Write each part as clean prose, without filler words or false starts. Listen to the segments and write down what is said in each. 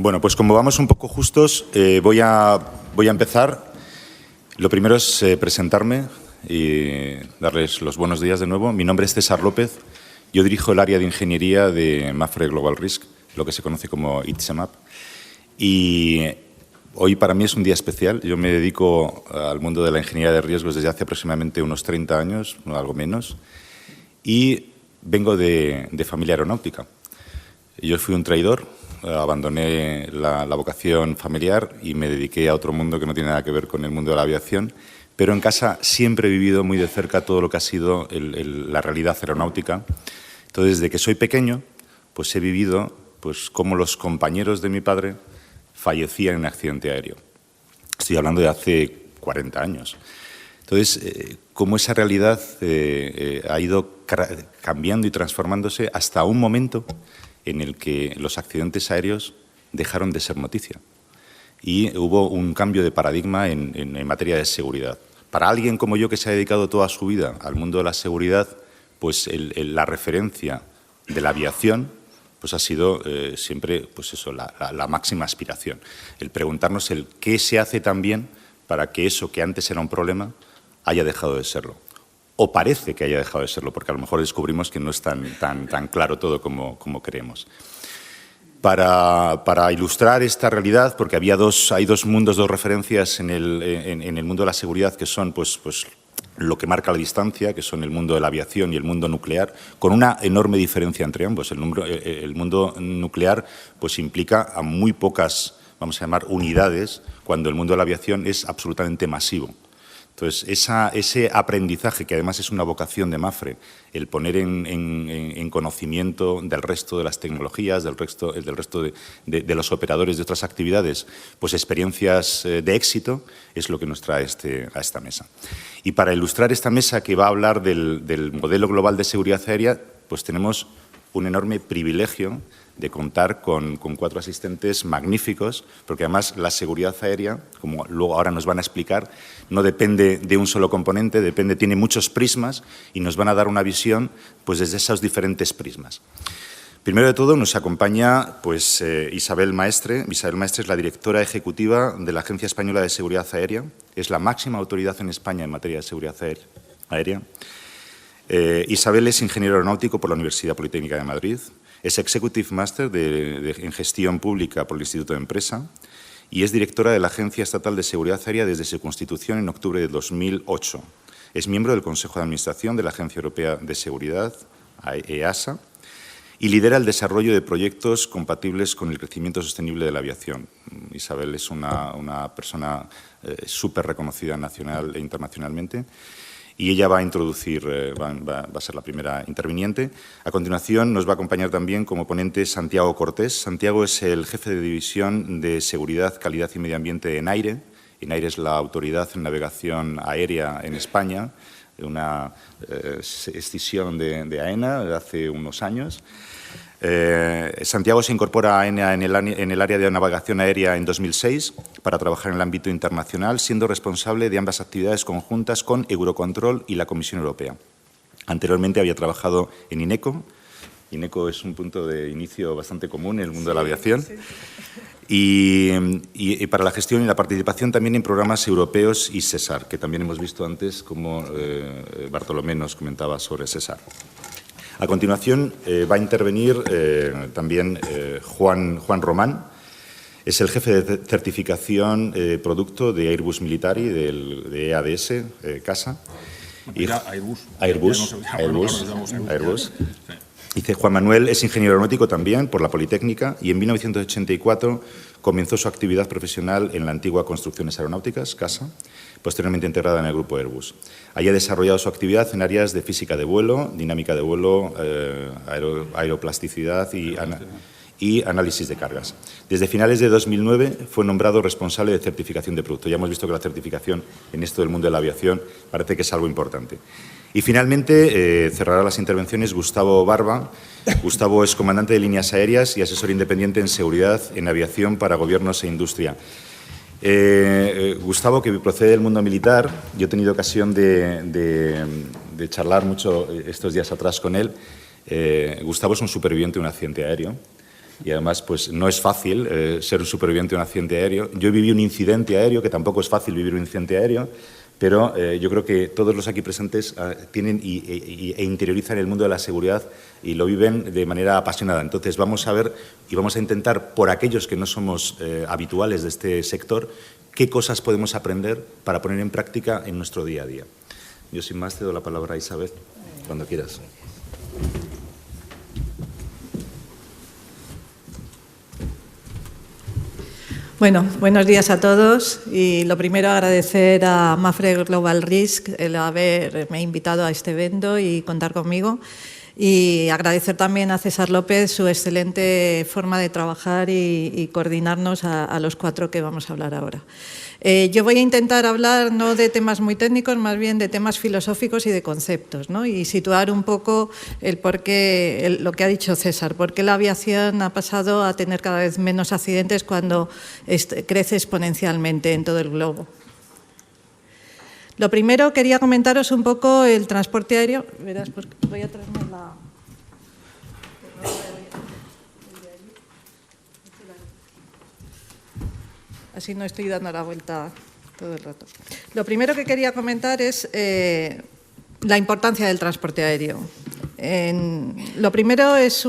Bueno, pues como vamos un poco justos, voy a empezar. Lo primero es presentarme y darles los buenos días de nuevo. Mi nombre es César López. Yo dirijo el área de ingeniería de Mapfre Global Risk, lo que se conoce como ITSEMAP. Y hoy para mí es un día especial. Yo me dedico al mundo de la ingeniería de riesgos desde hace aproximadamente unos 30 años, no, algo menos, y vengo de familia aeronáutica. Yo fui un traidor, abandoné la vocación familiar y me dediqué a otro mundo que no tiene nada que ver con el mundo de la aviación, pero en casa siempre he vivido muy de cerca todo lo que ha sido la realidad aeronáutica. Entonces, desde que soy pequeño, pues he vivido pues, cómo los compañeros de mi padre fallecían en accidente aéreo. Estoy hablando de hace 40 años. Entonces, cómo esa realidad ha ido cambiando y transformándose hasta un momento en el que los accidentes aéreos dejaron de ser noticia y hubo un cambio de paradigma en materia de seguridad. Para alguien como yo que se ha dedicado toda su vida al mundo de la seguridad, pues la referencia de la aviación pues ha sido siempre pues eso, la máxima aspiración. El preguntarnos el qué se hace también para que eso que antes era un problema haya dejado de serlo. O parece que haya dejado de serlo, porque a lo mejor descubrimos que no es tan claro todo como creemos. Para ilustrar esta realidad, porque hay dos mundos, dos referencias en el mundo de la seguridad que son pues lo que marca la distancia, que son el mundo de la aviación y el mundo nuclear, con una enorme diferencia entre ambos. El mundo nuclear pues implica a muy pocas, vamos a llamar, unidades, cuando el mundo de la aviación es absolutamente masivo. Entonces, ese aprendizaje, que además es una vocación de Mapfre, el poner en conocimiento del resto de las tecnologías, del resto de los operadores de otras actividades, pues experiencias de éxito, es lo que nos trae a esta mesa. Y para ilustrar esta mesa que va a hablar del modelo global de seguridad aérea, pues tenemos un enorme privilegio de contar con 4 asistentes magníficos, porque además la seguridad aérea, como luego ahora nos van a explicar, no depende de un solo componente, tiene muchos prismas y nos van a dar una visión pues, desde esos diferentes prismas. Primero de todo nos acompaña pues, Isabel Maestre. Isabel Maestre es la directora ejecutiva de la Agencia Española de Seguridad Aérea, es la máxima autoridad en España en materia de seguridad aérea. Isabel es ingeniero aeronáutico por la Universidad Politécnica de Madrid. Es Executive Master en Gestión Pública por el Instituto de Empresa y es directora de la Agencia Estatal de Seguridad Aérea desde su constitución en octubre de 2008. Es miembro del Consejo de Administración de la Agencia Europea de Seguridad, EASA, y lidera el desarrollo de proyectos compatibles con el crecimiento sostenible de la aviación. Isabel es una persona súper reconocida nacional e internacionalmente. Y ella va a introducir, va a ser la primera interviniente. A continuación nos va a acompañar también como ponente Santiago Cortés. Santiago es el jefe de división de Seguridad, Calidad y Medio Ambiente en AIRE. ENAIRE es la autoridad en navegación aérea en España, una escisión de AENA de hace unos años. Santiago se incorpora a AENA en el área de navegación aérea en 2006 para trabajar en el ámbito internacional, siendo responsable de ambas actividades conjuntas con Eurocontrol y la Comisión Europea. Anteriormente había trabajado en INECO. INECO es un punto de inicio bastante común en el mundo de la aviación. Sí. Y para la gestión y la participación también en programas europeos y SESAR, que también hemos visto antes, como Bartolomé nos comentaba sobre SESAR. A continuación va a intervenir también Juan Román. Es el jefe de certificación producto de Airbus Military, de EADS, CASA. Airbus. Dice Juan Manuel es ingeniero aeronáutico también por la Politécnica y en 1984 comenzó su actividad profesional en la antigua Construcciones Aeronáuticas, CASA, posteriormente integrada en el grupo Airbus. Allí ha desarrollado su actividad en áreas de física de vuelo, dinámica de vuelo, aeroplasticidad y análisis de cargas. Desde finales de 2009 fue nombrado responsable de certificación de producto. Ya hemos visto que la certificación en esto del mundo de la aviación parece que es algo importante. Y finalmente cerrará las intervenciones Gustavo Barba. Gustavo es comandante de líneas aéreas y asesor independiente en seguridad en aviación para gobiernos e industria. Gustavo, que procede del mundo militar, yo he tenido ocasión de charlar mucho estos días atrás con él. Gustavo es un superviviente de un accidente aéreo y además pues no es fácil ser un superviviente de un accidente aéreo. Yo viví un incidente aéreo, que tampoco es fácil vivir un incidente aéreo, pero yo creo que todos los aquí presentes tienen e interiorizan el mundo de la seguridad y lo viven de manera apasionada. Entonces vamos a ver y vamos a intentar, por aquellos que no somos habituales de este sector, qué cosas podemos aprender para poner en práctica en nuestro día a día. Yo sin más te doy la palabra a Isabel, cuando quieras. Bueno, buenos días a todos y lo primero agradecer a Mapfre Global Risk el haberme invitado a este evento y contar conmigo, y agradecer también a César López su excelente forma de trabajar y coordinarnos a los cuatro que vamos a hablar ahora. Yo voy a intentar hablar no de temas muy técnicos, más bien de temas filosóficos y de conceptos, ¿no? Y situar un poco el porqué, lo que ha dicho César, por qué la aviación ha pasado a tener cada vez menos accidentes cuando crece exponencialmente en todo el globo. Lo primero, quería comentaros un poco el transporte aéreo. Verás, pues voy a traerme la... Así no estoy dando la vuelta todo el rato. Lo primero que quería comentar es la importancia del transporte aéreo. Lo primero es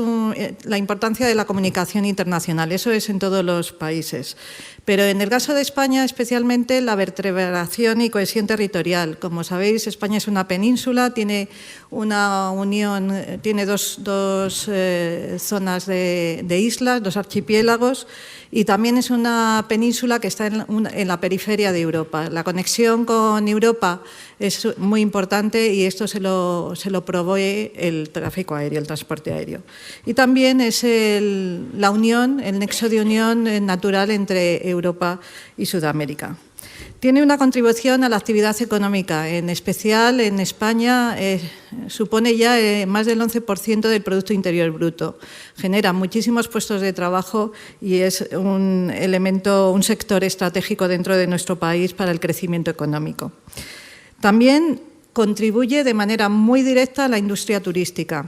la importancia de la comunicación internacional. Eso es en todos los países. Pero en el caso de España, especialmente la vertebración y cohesión territorial. Como sabéis, España es una península, tiene una unión, tiene dos zonas de islas, dos archipiélagos, y también es una península que está en la periferia de Europa. La conexión con Europa es muy importante y esto se lo provee el tráfico aéreo, el transporte aéreo. Y también es la unión, el nexo de unión natural entre Europa y Sudamérica. Tiene una contribución a la actividad económica, en especial en España supone ya más del 11% del Producto Interior Bruto. Genera muchísimos puestos de trabajo y es un sector estratégico dentro de nuestro país para el crecimiento económico. También contribuye de manera muy directa a la industria turística.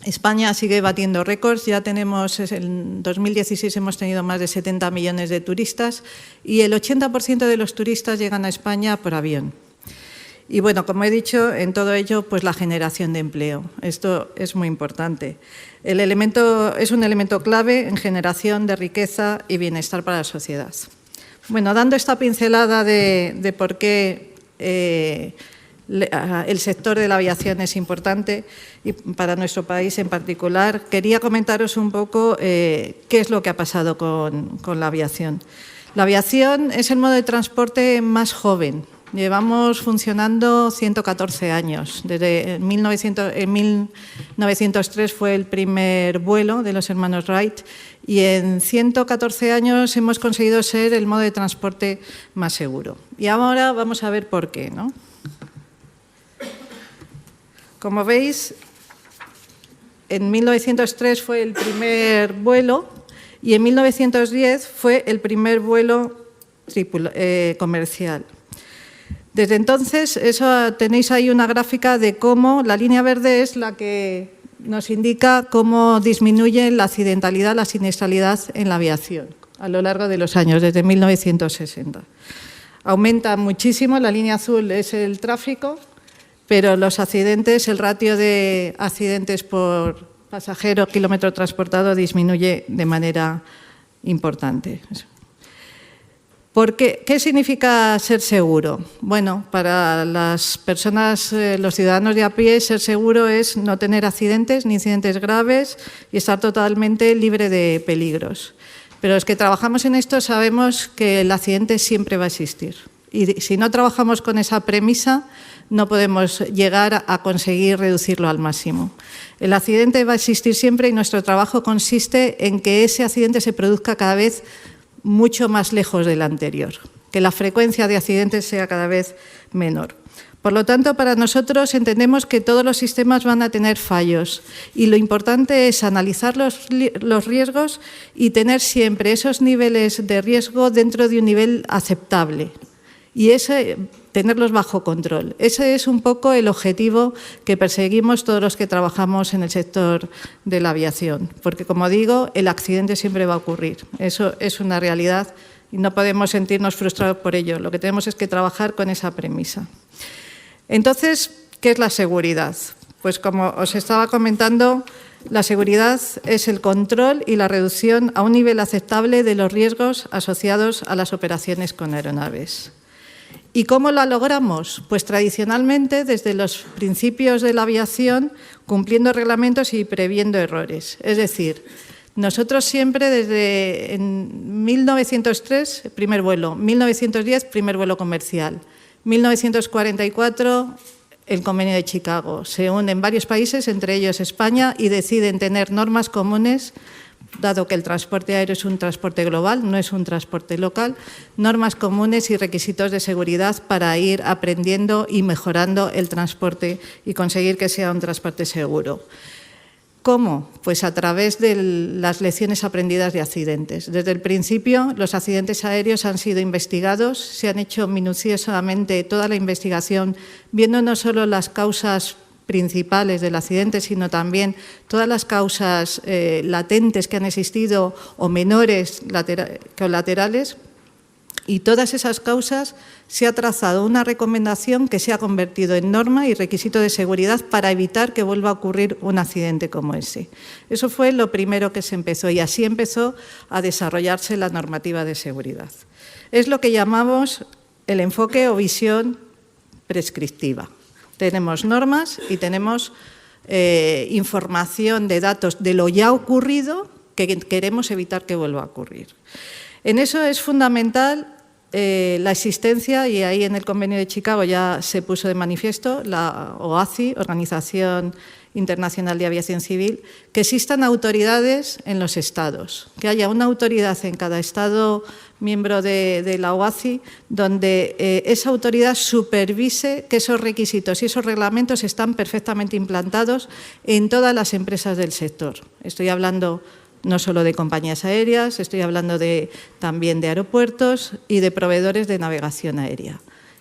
España sigue batiendo récords, ya tenemos, en 2016 hemos tenido más de 70 millones de turistas y el 80% de los turistas llegan a España por avión. Y bueno, como he dicho, en todo ello, pues la generación de empleo. Esto es muy importante. Es un elemento clave en generación de riqueza y bienestar para la sociedad. Bueno, dando esta pincelada de por qué el sector de la aviación es importante y para nuestro país en particular, quería comentaros un poco qué es lo que ha pasado con la aviación. La aviación es el modo de transporte más joven. Llevamos funcionando 114 años. Desde 1903 fue el primer vuelo de los hermanos Wright y en 114 años hemos conseguido ser el modo de transporte más seguro. Y ahora vamos a ver por qué, ¿no? Como veis, en 1903 fue el primer vuelo y en 1910 fue el primer vuelo comercial. Desde entonces, tenéis ahí una gráfica de cómo la línea verde es la que nos indica cómo disminuye la accidentalidad, la siniestralidad en la aviación a lo largo de los años, desde 1960. Aumenta muchísimo, la línea azul es el tráfico, pero los accidentes, el ratio de accidentes por pasajero, kilómetro transportado, disminuye de manera importante. ¿Qué significa ser seguro? Bueno, para las personas, los ciudadanos de a pie, ser seguro es no tener accidentes ni incidentes graves y estar totalmente libre de peligros. Pero los que trabajamos en esto sabemos que el accidente siempre va a existir. Y si no trabajamos con esa premisa, no podemos llegar a conseguir reducirlo al máximo. El accidente va a existir siempre y nuestro trabajo consiste en que ese accidente se produzca cada vez mucho más lejos del anterior, que la frecuencia de accidentes sea cada vez menor. Por lo tanto, para nosotros entendemos que todos los sistemas van a tener fallos y lo importante es analizar los riesgos y tener siempre esos niveles de riesgo dentro de un nivel aceptable. y tenerlos bajo control. Ese es un poco el objetivo que perseguimos todos los que trabajamos en el sector de la aviación, porque, como digo, el accidente siempre va a ocurrir. Eso es una realidad y no podemos sentirnos frustrados por ello. Lo que tenemos es que trabajar con esa premisa. Entonces, ¿qué es la seguridad? Pues, como os estaba comentando, la seguridad es el control y la reducción a un nivel aceptable de los riesgos asociados a las operaciones con aeronaves. ¿Y cómo la logramos? Pues tradicionalmente desde los principios de la aviación, cumpliendo reglamentos y previendo errores. Es decir, nosotros siempre desde 1903, primer vuelo, 1910, primer vuelo comercial, 1944, el Convenio de Chicago. Se unen varios países, entre ellos España, y deciden tener normas comunes, dado que el transporte aéreo es un transporte global, no es un transporte local, normas comunes y requisitos de seguridad para ir aprendiendo y mejorando el transporte y conseguir que sea un transporte seguro. ¿Cómo? Pues a través de las lecciones aprendidas de accidentes. Desde el principio, los accidentes aéreos han sido investigados, se han hecho minuciosamente toda la investigación, viendo no solo las causas principales del accidente, sino también todas las causas latentes que han existido o menores colaterales. Y todas esas causas se ha trazado una recomendación que se ha convertido en norma y requisito de seguridad para evitar que vuelva a ocurrir un accidente como ese. Eso fue lo primero que se empezó y así empezó a desarrollarse la normativa de seguridad. Es lo que llamamos el enfoque o visión prescriptiva. Tenemos normas y tenemos información de datos de lo ya ocurrido que queremos evitar que vuelva a ocurrir. En eso es fundamental la existencia, y ahí en el Convenio de Chicago ya se puso de manifiesto, la OACI, Organización Internacional de Aviación Civil, que existan autoridades en los estados, que haya una autoridad en cada estado miembro de la OACI, donde esa autoridad supervise que esos requisitos y esos reglamentos están perfectamente implantados en todas las empresas del sector. Estoy hablando no solo de compañías aéreas, estoy hablando también de aeropuertos y de proveedores de navegación aérea.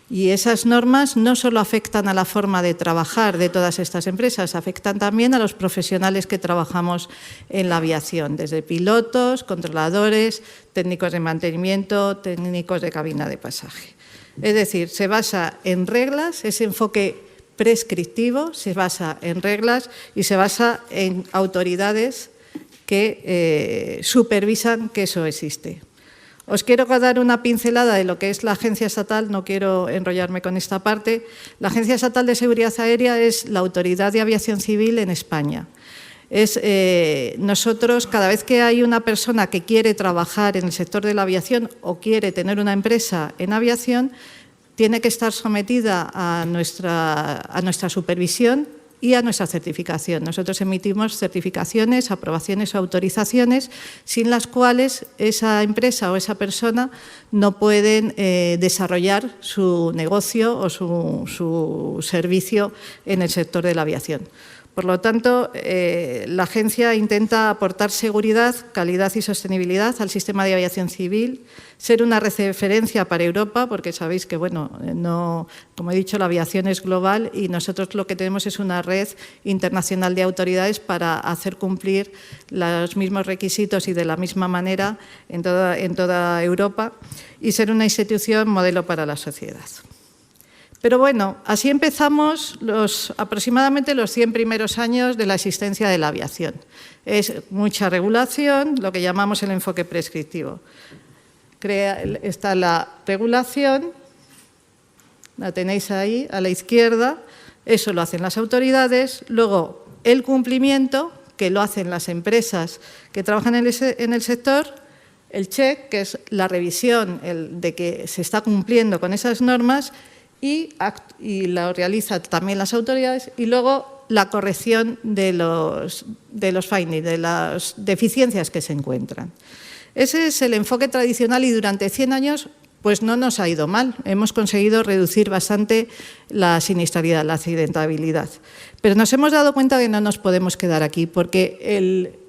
Y esas normas no solo afectan a la forma de trabajar de todas estas empresas, afectan también a los profesionales que trabajamos en la aviación, desde pilotos, controladores, técnicos de mantenimiento, técnicos de cabina de pasaje. Es decir, se basa en reglas, ese enfoque prescriptivo se basa en reglas y se basa en autoridades que supervisan que eso existe. Os quiero dar una pincelada de lo que es la Agencia Estatal, no quiero enrollarme con esta parte. La Agencia Estatal de Seguridad Aérea es la autoridad de aviación civil en España. Nosotros, cada vez que hay una persona que quiere trabajar en el sector de la aviación o quiere tener una empresa en aviación, tiene que estar sometida a nuestra supervisión y a nuestra certificación. Nosotros emitimos certificaciones, aprobaciones o autorizaciones sin las cuales esa empresa o esa persona no pueden desarrollar su negocio o su servicio en el sector de la aviación. Por lo tanto, la agencia intenta aportar seguridad, calidad y sostenibilidad al sistema de aviación civil, ser una referencia para Europa, porque sabéis que, bueno, como he dicho, la aviación es global y nosotros lo que tenemos es una red internacional de autoridades para hacer cumplir los mismos requisitos y de la misma manera en toda Europa y ser una institución modelo para la sociedad. Pero bueno, así empezamos aproximadamente los 100 primeros años de la existencia de la aviación. Es mucha regulación, lo que llamamos el enfoque prescriptivo. Está la regulación, la tenéis ahí a la izquierda, eso lo hacen las autoridades, luego el cumplimiento, que lo hacen las empresas que trabajan en el sector, el check, que es la revisión de que se está cumpliendo con esas normas, y lo realizan también las autoridades, y luego la corrección de los findings, de las deficiencias que se encuentran. Ese es el enfoque tradicional y durante 100 años pues no nos ha ido mal. Hemos conseguido reducir bastante la siniestralidad, la accidentabilidad. Pero nos hemos dado cuenta que no nos podemos quedar aquí porque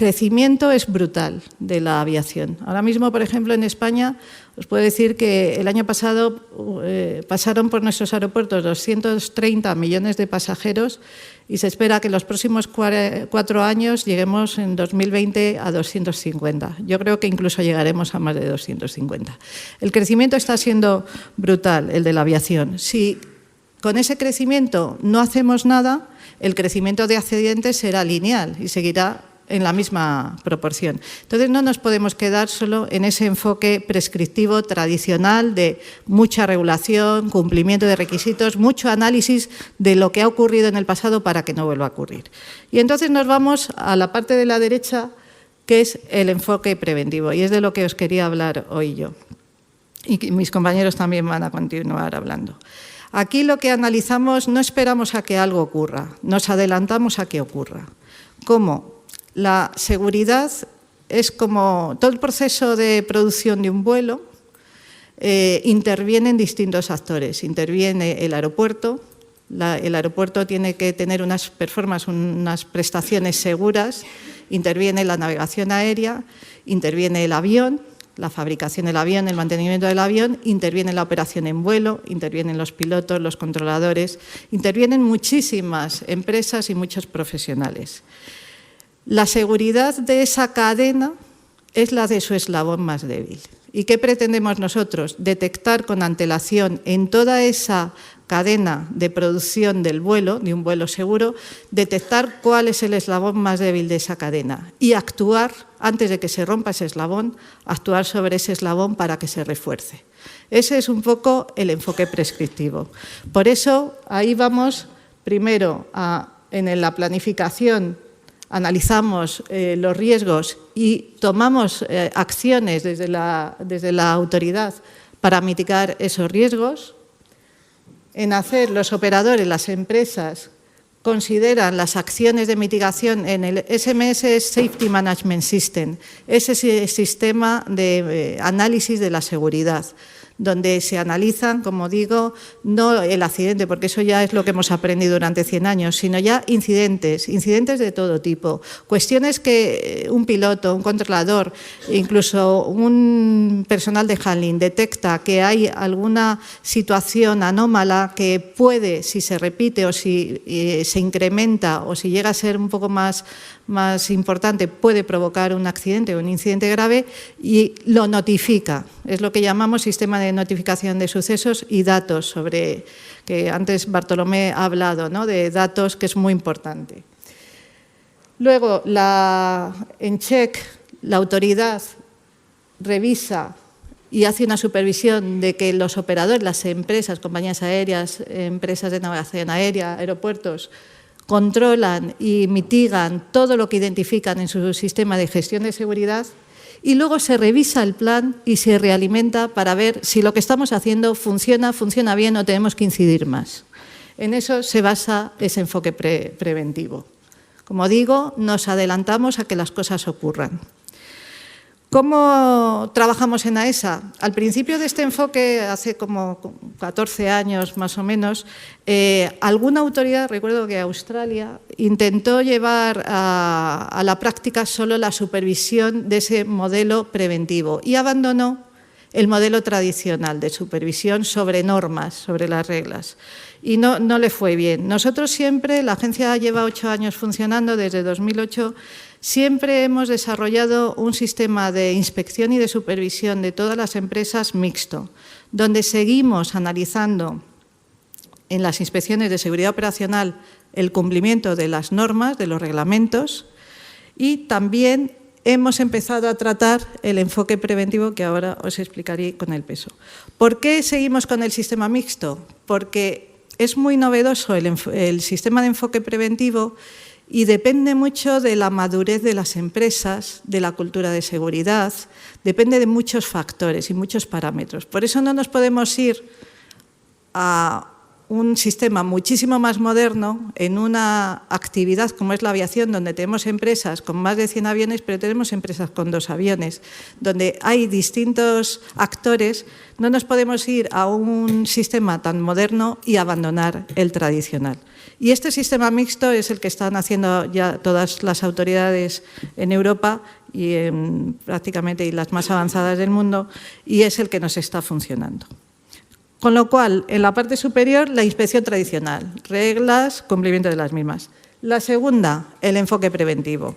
crecimiento es brutal de la aviación. Ahora mismo, por ejemplo, en España, os puedo decir que el año pasado pasaron por nuestros aeropuertos 230 millones de pasajeros y se espera que en los próximos 4 años lleguemos en 2020 a 250. Yo creo que incluso llegaremos a más de 250. El crecimiento está siendo brutal, el de la aviación. Si con ese crecimiento no hacemos nada, el crecimiento de accidentes será lineal y seguirá en la misma proporción. Entonces, no nos podemos quedar solo en ese enfoque prescriptivo tradicional de mucha regulación, cumplimiento de requisitos, mucho análisis de lo que ha ocurrido en el pasado para que no vuelva a ocurrir. Y entonces nos vamos a la parte de la derecha, que es el enfoque preventivo, y es de lo que os quería hablar hoy yo. Y mis compañeros también van a continuar hablando. Aquí lo que analizamos, no esperamos a que algo ocurra, nos adelantamos a que ocurra. ¿Cómo? La seguridad es como todo el proceso de producción de un vuelo, intervienen distintos actores. Interviene el aeropuerto. El aeropuerto tiene que tener unas performances, unas prestaciones seguras. Interviene la navegación aérea, interviene el avión, la fabricación del avión, el mantenimiento del avión, interviene la operación en vuelo, intervienen los pilotos, los controladores, intervienen muchísimas empresas y muchos profesionales. La seguridad de esa cadena es la de su eslabón más débil. ¿Y qué pretendemos nosotros? Detectar con antelación en toda esa cadena de producción del vuelo, de un vuelo seguro, detectar cuál es el eslabón más débil de esa cadena y actuar, antes de que se rompa ese eslabón, actuar sobre ese eslabón para que se refuerce. Ese es un poco el enfoque prescriptivo. Por eso, ahí vamos primero en la planificación. Analizamos los riesgos y tomamos acciones desde la autoridad para mitigar esos riesgos. En hacer los operadores, las empresas, consideran las acciones de mitigación en el SMS Safety Management System, ese sistema de análisis de la seguridad, donde se analizan, como digo, no el accidente, porque eso ya es lo que hemos aprendido durante 100 años, sino ya incidentes de todo tipo, cuestiones que un piloto, un controlador, incluso un personal de handling detecta que hay alguna situación anómala que puede, si se repite o si se incrementa o si llega a ser un poco más importante, puede provocar un accidente o un incidente grave y lo notifica. Es lo que llamamos sistema de notificación de sucesos y datos, sobre que antes Bartolomé ha hablado, ¿no?, de datos, que es muy importante. Luego, en check, la autoridad revisa y hace una supervisión de que los operadores, las empresas, compañías aéreas, empresas de navegación aérea, aeropuertos, controlan y mitigan todo lo que identifican en su sistema de gestión de seguridad y luego se revisa el plan y se realimenta para ver si lo que estamos haciendo funciona bien o tenemos que incidir más. En eso se basa ese enfoque preventivo. Como digo, nos adelantamos a que las cosas ocurran. ¿Cómo trabajamos en AESA? Al principio de este enfoque, hace como 14 años más o menos, alguna autoridad, recuerdo que Australia, intentó llevar a la práctica solo la supervisión de ese modelo preventivo y abandonó el modelo tradicional de supervisión sobre normas, sobre las reglas. Y no le fue bien. Nosotros siempre, la agencia lleva 8 años funcionando, desde 2008, siempre hemos desarrollado un sistema de inspección y de supervisión de todas las empresas mixto, donde seguimos analizando en las inspecciones de seguridad operacional el cumplimiento de las normas, de los reglamentos, y también hemos empezado a tratar el enfoque preventivo que ahora os explicaré con el peso. ¿Por qué seguimos con el sistema mixto? Porque es muy novedoso el sistema de enfoque preventivo y depende mucho de la madurez de las empresas, de la cultura de seguridad, depende de muchos factores y muchos parámetros. Por eso no nos podemos ir a un sistema muchísimo más moderno en una actividad como es la aviación, donde tenemos empresas con más de 100 aviones, pero tenemos empresas con 2 aviones, donde hay distintos actores. No nos podemos ir a un sistema tan moderno y abandonar el tradicional. Y este sistema mixto es el que están haciendo ya todas las autoridades en Europa y prácticamente las más avanzadas del mundo, y es el que nos está funcionando. Con lo cual, en la parte superior, la inspección tradicional, reglas, cumplimiento de las mismas. La segunda, el enfoque preventivo.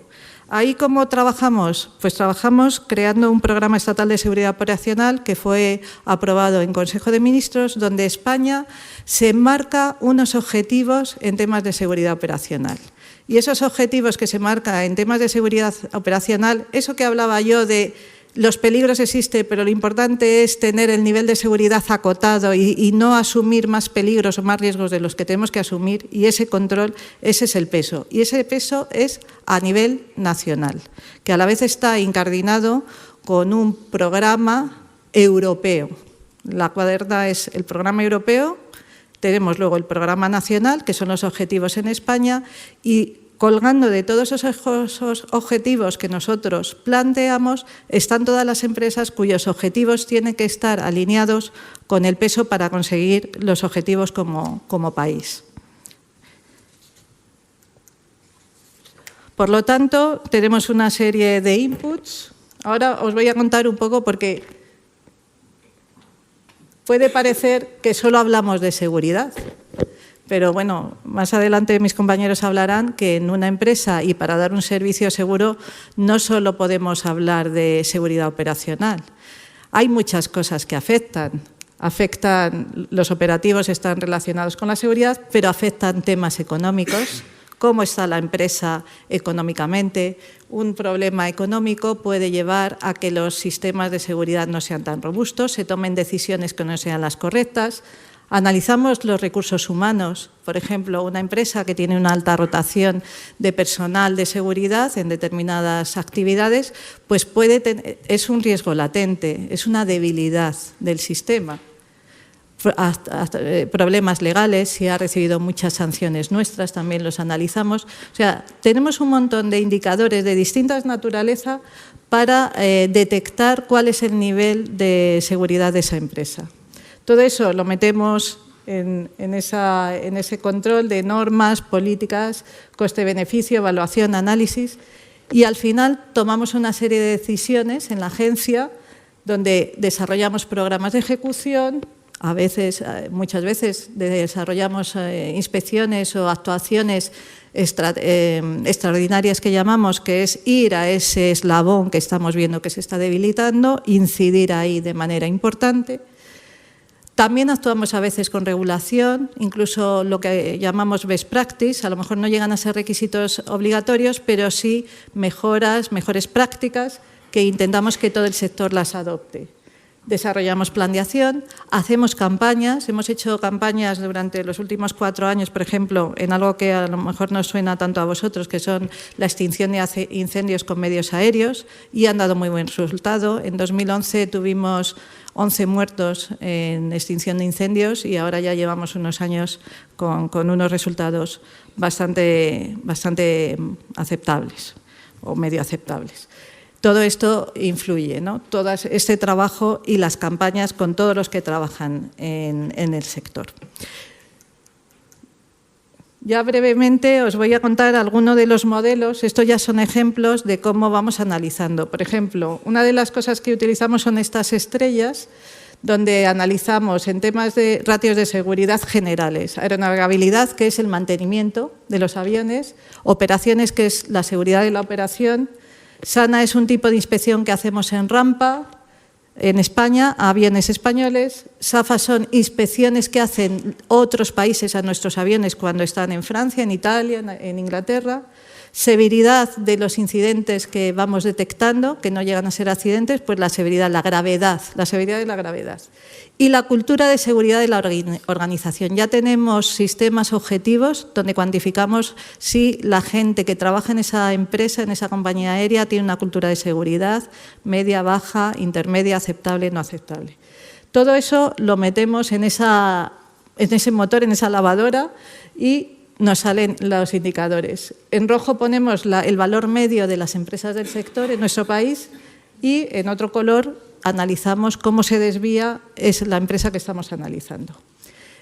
Ahí, ¿cómo trabajamos? Pues trabajamos creando un programa estatal de seguridad operacional que fue aprobado en Consejo de Ministros, donde España se marca unos objetivos en temas de seguridad operacional. Y esos objetivos que se marcan en temas de seguridad operacional, eso que hablaba yo de los peligros existen, pero lo importante es tener el nivel de seguridad acotado y no asumir más peligros o más riesgos de los que tenemos que asumir, y ese control, ese es el peso. Y ese peso es a nivel nacional, que a la vez está incardinado con un programa europeo. La cuaderna es el programa europeo, tenemos luego el programa nacional, que son los objetivos en España, y colgando de todos esos objetivos que nosotros planteamos, están todas las empresas cuyos objetivos tienen que estar alineados con el peso para conseguir los objetivos como país. Por lo tanto, tenemos una serie de inputs. Ahora os voy a contar un poco porque puede parecer que solo hablamos de seguridad. Pero bueno, más adelante mis compañeros hablarán que en una empresa y para dar un servicio seguro no solo podemos hablar de seguridad operacional. Hay muchas cosas que afectan. Los operativos están relacionados con la seguridad, pero afectan temas económicos. ¿Cómo está la empresa económicamente? Un problema económico puede llevar a que los sistemas de seguridad no sean tan robustos, se tomen decisiones que no sean las correctas. Analizamos los recursos humanos. Por ejemplo, una empresa que tiene una alta rotación de personal de seguridad en determinadas actividades, pues es un riesgo latente, es una debilidad del sistema. Problemas legales, si ha recibido muchas sanciones nuestras, también los analizamos. O sea, tenemos un montón de indicadores de distintas naturaleza para detectar cuál es el nivel de seguridad de esa empresa. Todo eso lo metemos en ese control de normas, políticas, coste-beneficio, evaluación, análisis, y al final tomamos una serie de decisiones en la agencia donde desarrollamos programas de ejecución, muchas veces desarrollamos inspecciones o actuaciones extraordinarias que llamamos, que es ir a ese eslabón que estamos viendo que se está debilitando, incidir ahí de manera importante. También actuamos a veces con regulación, incluso lo que llamamos best practice. A lo mejor no llegan a ser requisitos obligatorios, pero sí mejores prácticas que intentamos que todo el sector las adopte. Desarrollamos plan de acción, hacemos campañas. Hemos hecho campañas durante los últimos 4 años, por ejemplo, en algo que a lo mejor no suena tanto a vosotros, que son la extinción de incendios con medios aéreos, y han dado muy buen resultado. En 2011 tuvimos 11 muertos en extinción de incendios y ahora ya llevamos unos años con unos resultados bastante aceptables o medio aceptables. Todo esto influye, ¿no? Todo este trabajo y las campañas con todos los que trabajan en el sector. Ya brevemente os voy a contar algunos de los modelos. Estos ya son ejemplos de cómo vamos analizando. Por ejemplo, una de las cosas que utilizamos son estas estrellas, donde analizamos en temas de ratios de seguridad generales, aeronavegabilidad, que es el mantenimiento de los aviones, operaciones, que es la seguridad de la operación, SANA es un tipo de inspección que hacemos en rampa, en España, a aviones españoles. SAFA son inspecciones que hacen otros países a nuestros aviones cuando están en Francia, en Italia, en Inglaterra. Severidad de los incidentes que vamos detectando, que no llegan a ser accidentes, pues la severidad de la gravedad. Y la cultura de seguridad de la organización. Ya tenemos sistemas objetivos donde cuantificamos si la gente que trabaja en esa empresa, en esa compañía aérea, tiene una cultura de seguridad media, baja, intermedia, aceptable, no aceptable. Todo eso lo metemos en esa motor, en esa lavadora, y nos salen los indicadores. En rojo ponemos el valor medio de las empresas del sector en nuestro país y en otro color analizamos cómo se desvía la empresa que estamos analizando.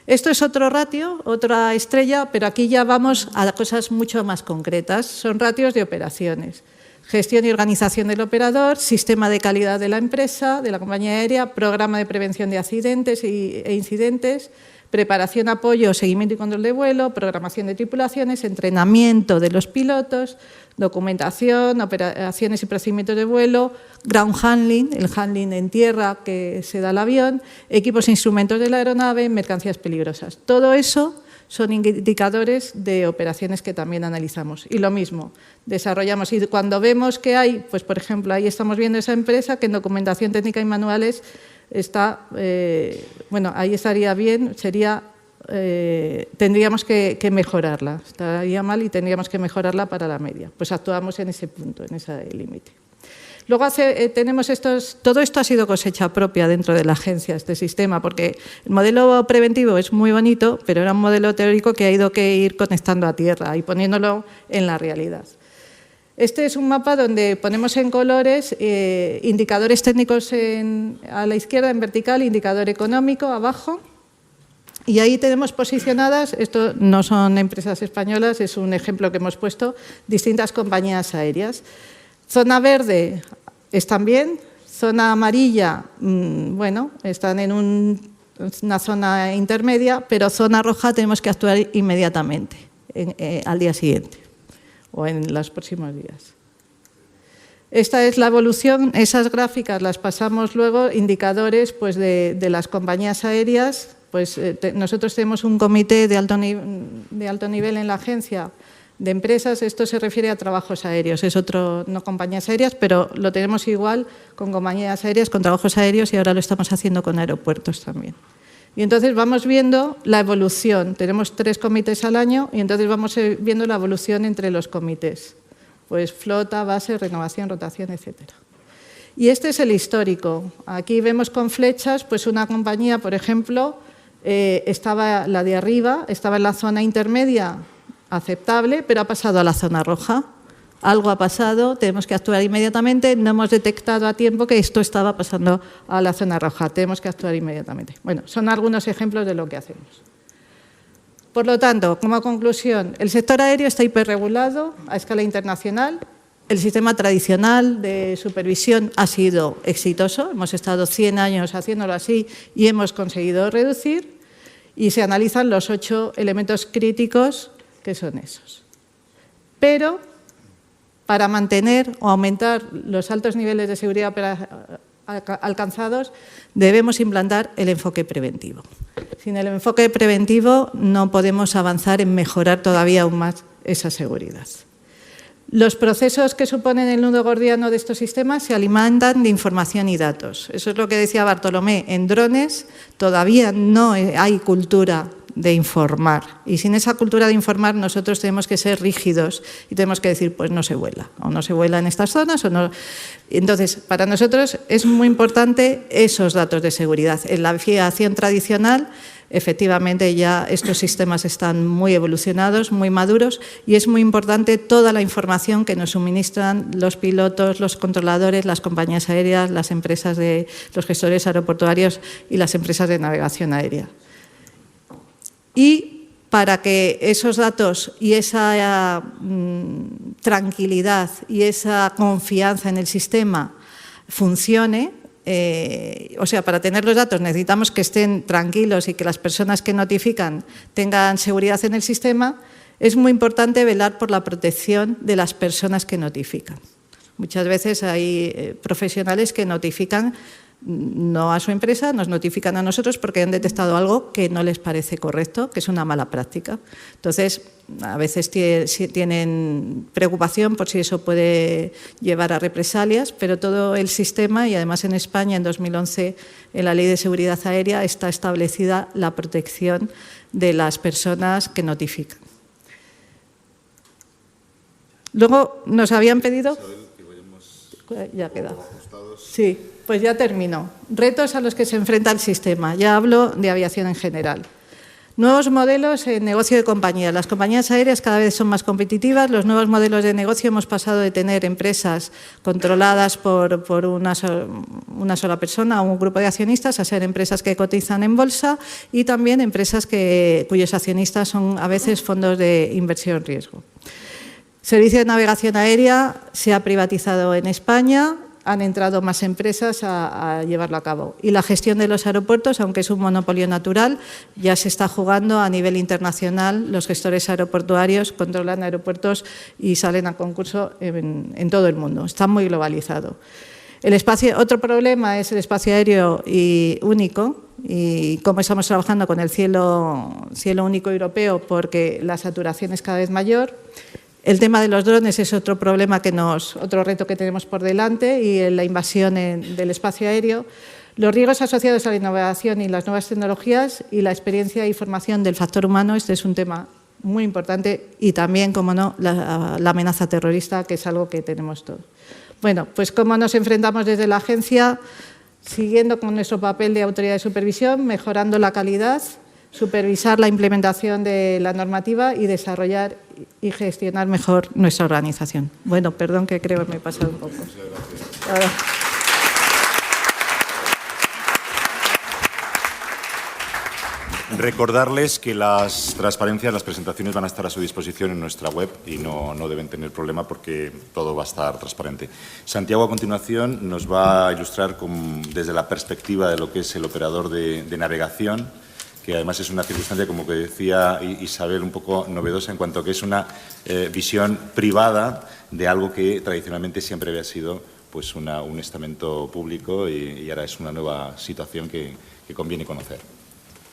Esto es otro ratio, otra estrella, pero aquí ya vamos a cosas mucho más concretas. Son ratios de operaciones. Gestión y organización del operador, sistema de calidad de la empresa, de la compañía aérea, programa de prevención de accidentes e incidentes, preparación, apoyo, seguimiento y control de vuelo, programación de tripulaciones, entrenamiento de los pilotos, documentación, operaciones y procedimientos de vuelo, ground handling, el handling en tierra que se da al avión, equipos e instrumentos de la aeronave, mercancías peligrosas. Todo eso son indicadores de operaciones que también analizamos. Y lo mismo, desarrollamos. Y cuando vemos que hay, pues por ejemplo, ahí estamos viendo esa empresa que en documentación técnica y manuales está, bueno, ahí estaría bien, sería, tendríamos que mejorarla. Estaría mal y tendríamos que mejorarla para la media. Pues actuamos en ese punto, en ese límite. Luego tenemos todo esto ha sido cosecha propia dentro de la agencia, este sistema, porque el modelo preventivo es muy bonito, pero era un modelo teórico que ha ido que ir conectando a tierra y poniéndolo en la realidad. Este es un mapa donde ponemos en colores indicadores técnicos a la izquierda en vertical, indicador económico abajo, y ahí tenemos posicionadas, esto no son empresas españolas, es un ejemplo que hemos puesto, distintas compañías aéreas. Zona verde están bien, zona amarilla, bueno, están en una zona intermedia, pero zona roja tenemos que actuar inmediatamente, al día siguiente o en los próximos días. Esta es la evolución, esas gráficas las pasamos luego, indicadores pues, de las compañías aéreas. Pues, nosotros tenemos un comité de alto nivel en la agencia de empresas, esto se refiere a trabajos aéreos, es otro, no compañías aéreas, pero lo tenemos igual con compañías aéreas, con trabajos aéreos y ahora lo estamos haciendo con aeropuertos también. Y entonces vamos viendo la evolución, tenemos 3 comités al año y entonces vamos viendo la evolución entre los comités, pues flota, base, renovación, rotación, etcétera. Y este es el histórico, aquí vemos con flechas, pues una compañía, por ejemplo, estaba la de arriba, estaba en la zona intermedia, aceptable, pero ha pasado a la zona roja. Algo ha pasado, tenemos que actuar inmediatamente, no hemos detectado a tiempo que esto estaba pasando a la zona roja, tenemos que actuar inmediatamente. Bueno, son algunos ejemplos de lo que hacemos. Por lo tanto, como conclusión, el sector aéreo está hiperregulado a escala internacional, el sistema tradicional de supervisión ha sido exitoso, hemos estado 100 años haciéndolo así y hemos conseguido reducir, y se analizan los 8 elementos críticos que son esos. Pero para mantener o aumentar los altos niveles de seguridad alcanzados, debemos implantar el enfoque preventivo. Sin el enfoque preventivo no podemos avanzar en mejorar todavía aún más esa seguridad. Los procesos que suponen el nudo gordiano de estos sistemas se alimentan de información y datos. Eso es lo que decía Bartolomé. En drones todavía no hay cultura de informar. Y sin esa cultura de informar nosotros tenemos que ser rígidos y tenemos que decir, pues no se vuela, o no se vuela en estas zonas, o no. Entonces, para nosotros es muy importante esos datos de seguridad. En la aviación tradicional, efectivamente ya estos sistemas están muy evolucionados, muy maduros, y es muy importante toda la información que nos suministran los pilotos, los controladores, las compañías aéreas, las empresas de los gestores aeroportuarios y las empresas de navegación aérea. Y para que esos datos y esa tranquilidad y esa confianza en el sistema funcione, o sea, para tener los datos necesitamos que estén tranquilos y que las personas que notifican tengan seguridad en el sistema, es muy importante velar por la protección de las personas que notifican. Muchas veces hay profesionales que notifican no a su empresa, nos notifican a nosotros porque han detectado algo que no les parece correcto, que es una mala práctica. Entonces, a veces tienen preocupación por si eso puede llevar a represalias, pero todo el sistema, y además en España en 2011 en la Ley de Seguridad Aérea está establecida la protección de las personas que notifican. Luego nos habían pedido... Ya queda. Sí, pues ya termino. Retos a los que se enfrenta el sistema. Ya hablo de aviación en general. Nuevos modelos en negocio de compañías. Las compañías aéreas cada vez son más competitivas. Los nuevos modelos de negocio hemos pasado de tener empresas controladas por una sola persona o un grupo de accionistas a ser empresas que cotizan en bolsa y también empresas cuyos accionistas son a veces fondos de inversión riesgo. Servicio de navegación aérea se ha privatizado en España. Han entrado más empresas a llevarlo a cabo. Y la gestión de los aeropuertos, aunque es un monopolio natural, ya se está jugando a nivel internacional. Los gestores aeroportuarios controlan aeropuertos y salen a concurso en todo el mundo. Está muy globalizado. Otro problema es el espacio aéreo único y cómo estamos trabajando con el cielo único europeo porque la saturación es cada vez mayor. El tema de los drones es otro problema otro reto que tenemos por delante y la invasión del espacio aéreo. Los riesgos asociados a la innovación y las nuevas tecnologías y la experiencia y formación del factor humano, este es un tema muy importante y también, como no, la amenaza terrorista, que es algo que tenemos todos. Bueno, pues cómo nos enfrentamos desde la agencia, siguiendo con nuestro papel de autoridad de supervisión, mejorando la calidad, supervisar la implementación de la normativa y desarrollar y gestionar mejor nuestra organización. Bueno, perdón que creo que me he pasado un poco. Recordarles que las transparencias, las presentaciones van a estar a su disposición en nuestra web y no deben tener problema porque todo va a estar transparente. Santiago, a continuación, nos va a ilustrar desde la perspectiva de lo que es el operador de navegación, que además es una circunstancia, como que decía Isabel, un poco novedosa en cuanto a que es una visión privada de algo que tradicionalmente siempre había sido pues un estamento público y ahora es una nueva situación que conviene conocer.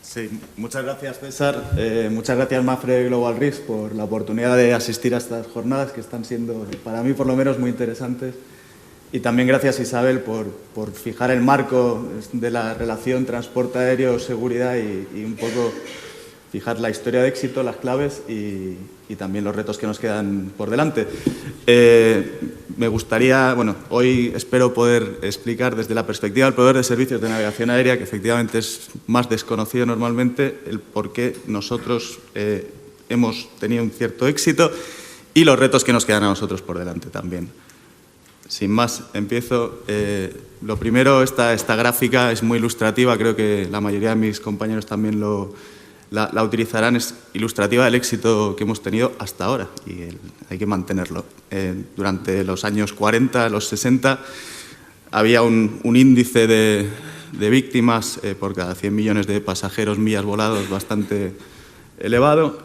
Sí, muchas gracias, César. Muchas gracias, Mapfre Global Risk, por la oportunidad de asistir a estas jornadas que están siendo, para mí por lo menos, muy interesantes. Y también gracias, Isabel, por fijar el marco de la relación transporte aéreo, seguridad y un poco fijar la historia de éxito, las claves y también los retos que nos quedan por delante. Me gustaría, hoy espero poder explicar desde la perspectiva del proveedor de servicios de navegación aérea, que efectivamente es más desconocido normalmente, el por qué nosotros hemos tenido un cierto éxito y los retos que nos quedan a nosotros por delante también. Sin más, empiezo. Lo primero, esta gráfica es muy ilustrativa, creo que la mayoría de mis compañeros también la utilizarán, es ilustrativa del éxito que hemos tenido hasta ahora y hay que mantenerlo. Durante los años 40, los 60, había un índice de víctimas por cada 100 millones de pasajeros millas volados bastante elevado.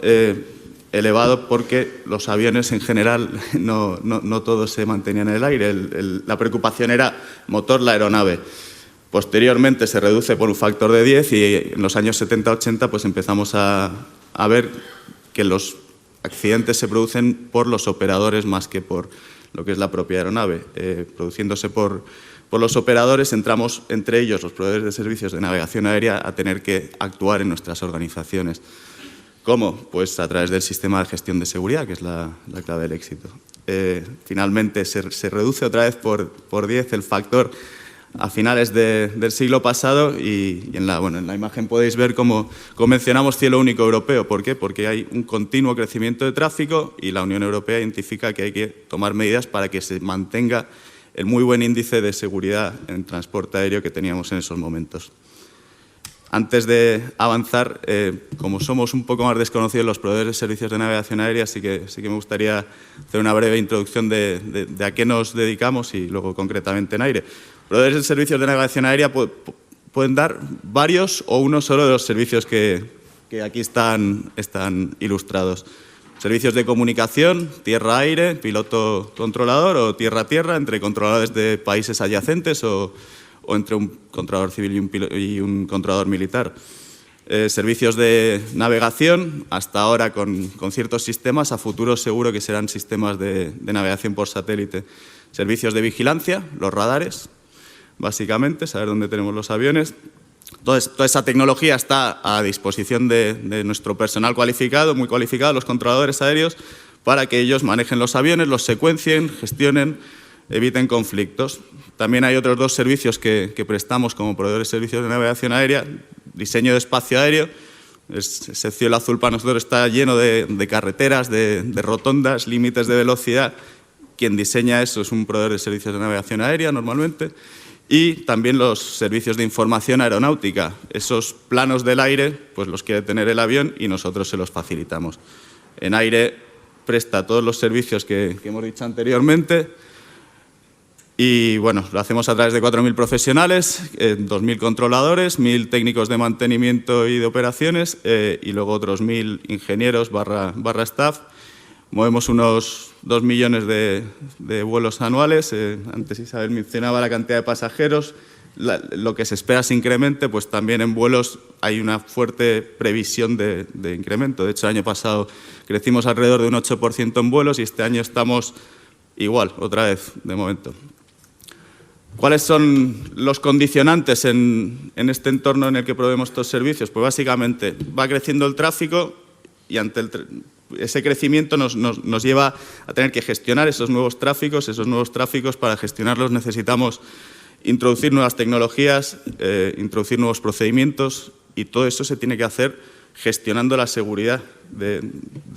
Elevado porque los aviones en general no todos se mantenían en el aire. La preocupación era motor, la aeronave. Posteriormente se reduce por un factor de 10 y en los años 70-80 pues empezamos a ver que los accidentes se producen por los operadores más que por lo que es la propia aeronave. Produciéndose por los operadores, entramos entre ellos, los proveedores de servicios de navegación aérea, a tener que actuar en nuestras organizaciones. ¿Cómo? Pues a través del sistema de gestión de seguridad, que es la clave del éxito. Finalmente se reduce otra vez por 10 el factor a finales del siglo pasado y en la imagen podéis ver cómo mencionamos cielo único europeo. ¿Por qué? Porque hay un continuo crecimiento de tráfico y la Unión Europea identifica que hay que tomar medidas para que se mantenga el muy buen índice de seguridad en transporte aéreo que teníamos en esos momentos. Antes de avanzar, como somos un poco más desconocidos los proveedores de servicios de navegación aérea, sí que me gustaría hacer una breve introducción de a qué nos dedicamos y luego concretamente en aire. Proveedores de servicios de navegación aérea pueden dar varios o uno solo de los servicios que aquí están ilustrados. Servicios de comunicación, tierra-aire, piloto-controlador o tierra-tierra entre controladores de países adyacentes o entre un controlador civil y un controlador militar. Servicios de navegación, hasta ahora con ciertos sistemas, a futuro seguro que serán sistemas de navegación por satélite. Servicios de vigilancia, los radares, básicamente, saber dónde tenemos los aviones. Toda esa tecnología está a disposición de nuestro personal cualificado, muy cualificado, los controladores aéreos, para que ellos manejen los aviones, los secuencien, gestionen, eviten conflictos. También hay otros dos servicios que prestamos como proveedores de servicios de navegación aérea, diseño de espacio aéreo, Ese cielo azul para nosotros está lleno de carreteras, de rotondas, límites de velocidad. Quien diseña eso es un proveedor de servicios de navegación aérea normalmente, y también los servicios de información aeronáutica. Esos planos del aire pues los quiere tener el avión y nosotros se los facilitamos. En aire presta todos los servicios que hemos dicho anteriormente y bueno, lo hacemos a través de 4.000 profesionales, 2.000 controladores, 1.000 técnicos de mantenimiento y de operaciones y luego otros 1.000 ingenieros barra staff. Movemos unos 2 millones de vuelos anuales. Antes Isabel mencionaba la cantidad de pasajeros. Lo que se espera se incremente, pues también en vuelos hay una fuerte previsión de incremento. De hecho, el año pasado crecimos alrededor de un 8% en vuelos y este año estamos igual, otra vez, de momento. ¿Cuáles son los condicionantes en este entorno en el que proveemos estos servicios? Pues básicamente va creciendo el tráfico y ante ese crecimiento nos lleva a tener que gestionar esos nuevos tráficos. Esos nuevos tráficos, para gestionarlos necesitamos introducir nuevas tecnologías, introducir nuevos procedimientos y todo eso se tiene que hacer gestionando la seguridad de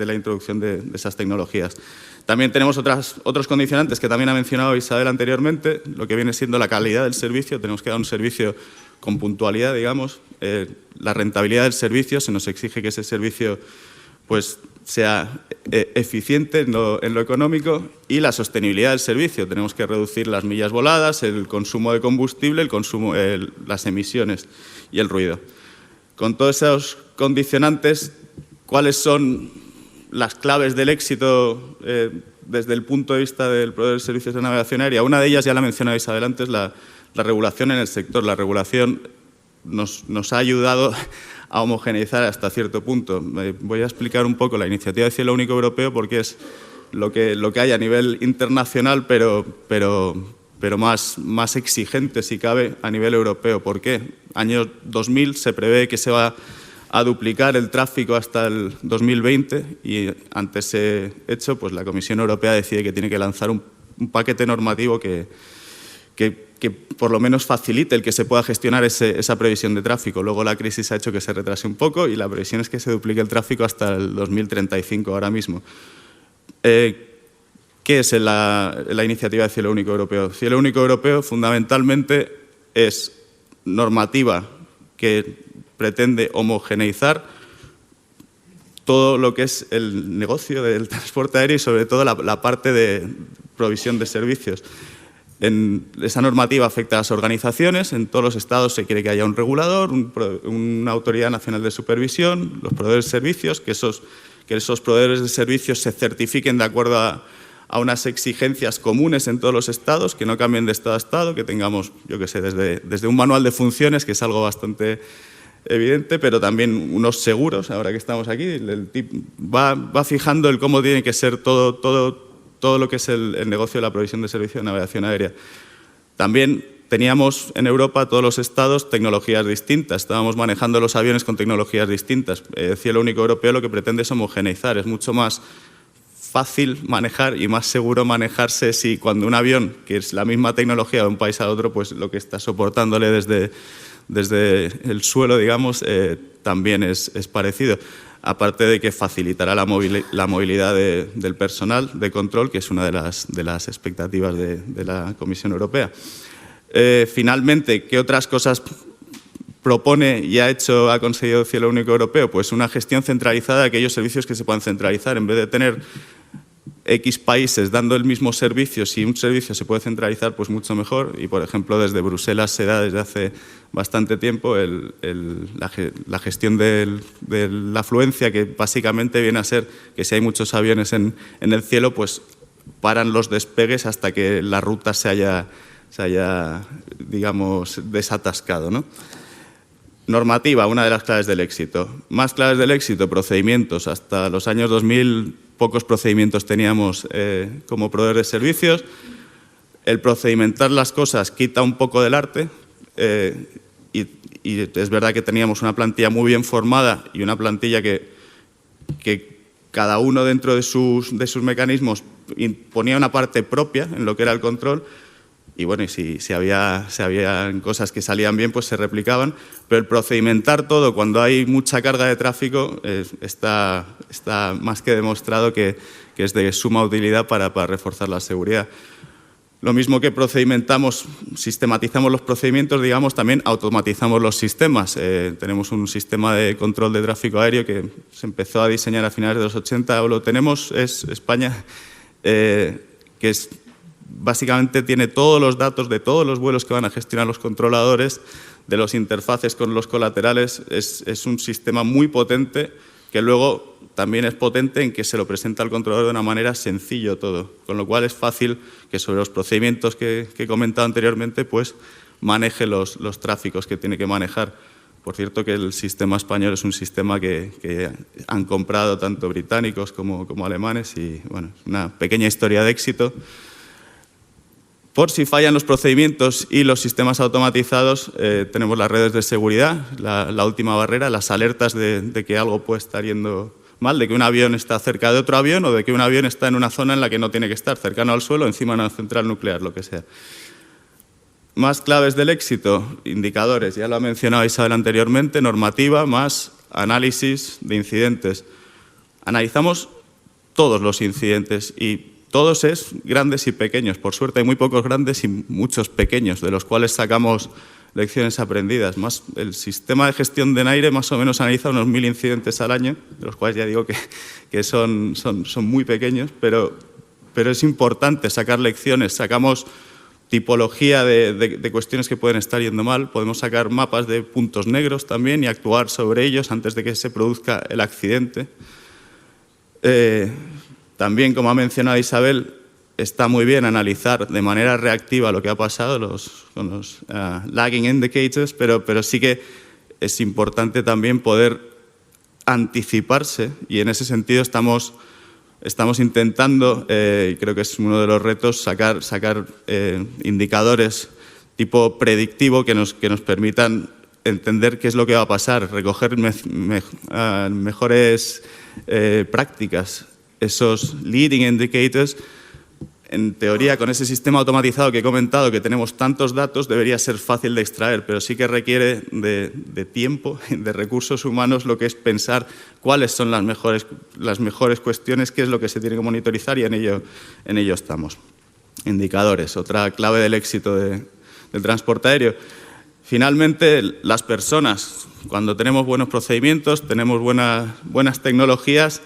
la introducción de esas tecnologías. También tenemos otros condicionantes que también ha mencionado Isabel anteriormente, lo que viene siendo la calidad del servicio. Tenemos que dar un servicio con puntualidad, digamos. La rentabilidad del servicio, se nos exige que ese servicio pues sea eficiente en lo económico, y la sostenibilidad del servicio. Tenemos que reducir las millas voladas, el consumo de combustible, las emisiones y el ruido. Con todos esos condicionantes, ¿cuáles son las claves del éxito desde el punto de vista del proveedor de servicios de navegación aérea? Una de ellas ya la mencionaba Isabel antes, la regulación en el sector. La regulación nos ha ayudado a homogeneizar hasta cierto punto. Voy a explicar un poco la iniciativa de Cielo Único Europeo porque es lo que hay a nivel internacional, pero más exigente, si cabe, a nivel europeo. ¿Por qué? Año 2000 se prevé que se va a duplicar el tráfico hasta el 2020 y ante ese hecho pues la Comisión Europea decide que tiene que lanzar un paquete normativo que por lo menos facilite el que se pueda gestionar esa previsión de tráfico. Luego la crisis ha hecho que se retrase un poco y la previsión es que se duplique el tráfico hasta el 2035 ahora mismo. ¿Qué es la iniciativa de Cielo Único Europeo? Cielo Único Europeo fundamentalmente es normativa que pretende homogeneizar todo lo que es el negocio del transporte aéreo y sobre todo la parte de provisión de servicios. Esa normativa afecta a las organizaciones. En todos los estados se quiere que haya un regulador, una autoridad nacional de supervisión, los proveedores de servicios, que esos proveedores de servicios se certifiquen de acuerdo a unas exigencias comunes en todos los estados, que no cambien de estado a estado, que tengamos, yo qué sé, desde un manual de funciones, que es algo bastante evidente, pero también unos seguros. Ahora que estamos aquí, va fijando el cómo tiene que ser todo lo que es el negocio de la provisión de servicios de navegación aérea. También teníamos en Europa, todos los estados, tecnologías distintas. Estábamos manejando los aviones con tecnologías distintas. Cielo Único Europeo lo que pretende es homogeneizar. Es mucho más fácil manejar y más seguro manejarse si cuando un avión, que es la misma tecnología de un país a otro, pues lo que está soportándole desde el suelo, digamos, también es parecido. Aparte de que facilitará la movilidad del personal de control, que es una de las expectativas de la Comisión Europea. Finalmente, ¿qué otras cosas propone y ha conseguido Cielo Único Europeo? Pues una gestión centralizada de aquellos servicios que se puedan centralizar. En vez de tener X países dando el mismo servicio, si un servicio se puede centralizar, pues mucho mejor. Y, por ejemplo, desde Bruselas se da desde hace bastante tiempo la gestión de la afluencia, que básicamente viene a ser que si hay muchos aviones en el cielo, pues paran los despegues hasta que la ruta se haya digamos, desatascado, ¿no? Normativa, una de las claves del éxito. Más claves del éxito, procedimientos. Hasta los años 2000 pocos procedimientos teníamos como proveedores de servicios. El procedimentar las cosas quita un poco del arte y es verdad que teníamos una plantilla muy bien formada y una plantilla que cada uno dentro de sus mecanismos ponía una parte propia en lo que era el control, y bueno, y si habían cosas que salían bien, pues se replicaban. Pero el procedimentar todo cuando hay mucha carga de tráfico está más que demostrado que es de suma utilidad para reforzar la seguridad. Lo mismo que sistematizamos los procedimientos, digamos, también automatizamos los sistemas. Tenemos un sistema de control de tráfico aéreo que se empezó a diseñar a finales de los 80, o lo tenemos, es España, que básicamente tiene todos los datos de todos los vuelos que van a gestionar los controladores, de los interfaces con los colaterales. Es un sistema muy potente que luego también es potente en que se lo presenta al controlador de una manera sencillo todo, con lo cual es fácil que sobre los procedimientos que he comentado anteriormente pues maneje los tráficos que tiene que manejar. Por cierto que el sistema español es un sistema que han comprado tanto británicos como alemanes y bueno, es una pequeña historia de éxito. Por si fallan los procedimientos y los sistemas automatizados, tenemos las redes de seguridad, la última barrera, las alertas de que algo puede estar yendo mal, de que un avión está cerca de otro avión o de que un avión está en una zona en la que no tiene que estar, cercano al suelo, encima de una central nuclear, lo que sea. Más claves del éxito, indicadores, ya lo ha mencionado Isabel anteriormente, normativa más análisis de incidentes. Analizamos todos los incidentes y todos es grandes y pequeños. Por suerte hay muy pocos grandes y muchos pequeños, de los cuales sacamos lecciones aprendidas. Más el sistema de gestión de NAIRE más o menos analiza unos 1000 incidentes al año, de los cuales ya digo que son muy pequeños, pero es importante sacar lecciones. Sacamos tipología de cuestiones que pueden estar yendo mal. Podemos sacar mapas de puntos negros también y actuar sobre ellos antes de que se produzca el accidente. También, como ha mencionado Isabel, está muy bien analizar de manera reactiva lo que ha pasado con los lagging indicators, pero sí que es importante también poder anticiparse y en ese sentido estamos intentando, y creo que es uno de los retos, sacar indicadores tipo predictivo que nos permitan entender qué es lo que va a pasar, recoger mejores prácticas. Esos leading indicators, en teoría, con ese sistema automatizado que he comentado, que tenemos tantos datos, debería ser fácil de extraer, pero sí que requiere de tiempo, de recursos humanos, lo que es pensar cuáles son las mejores cuestiones, qué es lo que se tiene que monitorizar y en ello estamos. Indicadores, otra clave del éxito del transporte aéreo. Finalmente, las personas, cuando tenemos buenos procedimientos, tenemos buenas tecnologías,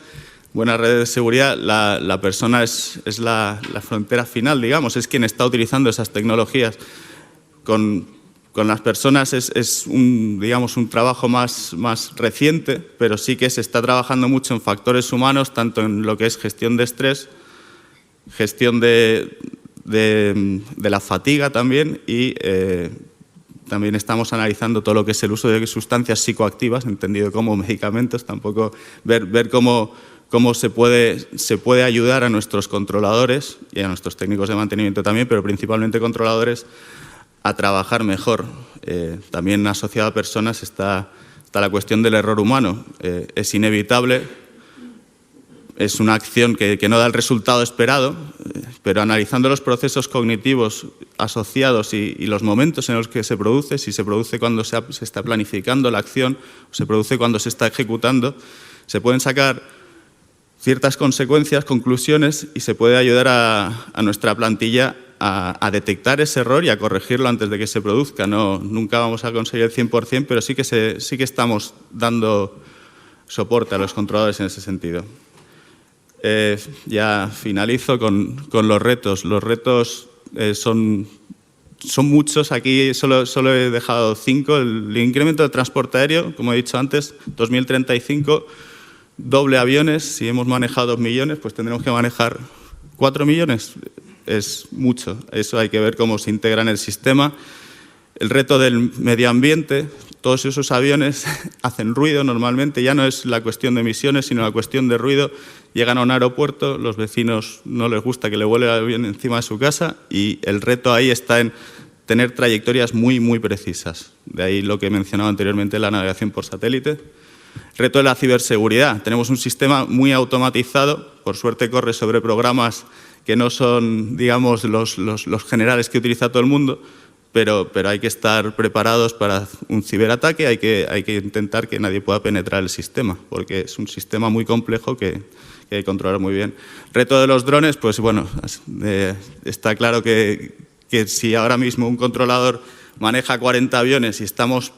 buenas redes de seguridad, la persona es la frontera final, digamos, es quien está utilizando esas tecnologías. Con las personas es un trabajo más reciente, pero sí que se está trabajando mucho en factores humanos, tanto en lo que es gestión de estrés, gestión de la fatiga también y también estamos analizando todo lo que es el uso de sustancias psicoactivas, entendido como medicamentos, tampoco ver cómo se puede ayudar a nuestros controladores y a nuestros técnicos de mantenimiento también, pero principalmente controladores, a trabajar mejor. También asociado a personas está la cuestión del error humano. Es inevitable, es una acción que no da el resultado esperado, pero analizando los procesos cognitivos asociados y los momentos en los que se produce, si se produce cuando se está planificando la acción, o se produce cuando se está ejecutando, se pueden sacar ciertas consecuencias, conclusiones y se puede ayudar a nuestra plantilla a detectar ese error y a corregirlo antes de que se produzca. Nunca vamos a conseguir el 100%, pero sí que estamos dando soporte a los controladores en ese sentido. Ya finalizo con los retos. Los retos son muchos. Aquí solo he dejado 5. El incremento del transporte aéreo, como he dicho antes, 2035, doble aviones. Si hemos manejado 2 millones, pues tendremos que manejar 4 millones. Es mucho. Eso hay que ver cómo se integra en el sistema. El reto del medio ambiente. Todos esos aviones hacen ruido normalmente. Ya no es la cuestión de emisiones, sino la cuestión de ruido. Llegan a un aeropuerto, los vecinos no les gusta que le vuele el avión encima de su casa y el reto ahí está en tener trayectorias muy, muy precisas. De ahí lo que he mencionado anteriormente, la navegación por satélite. Reto de la ciberseguridad. Tenemos un sistema muy automatizado, por suerte corre sobre programas no son, digamos, los generales que utiliza todo el mundo, pero hay que estar preparados para un ciberataque, hay que intentar que nadie pueda penetrar el sistema, porque es un sistema muy complejo que hay que controlar muy bien. Reto de los drones, pues bueno, está claro que si ahora mismo un controlador maneja 40 aviones y estamos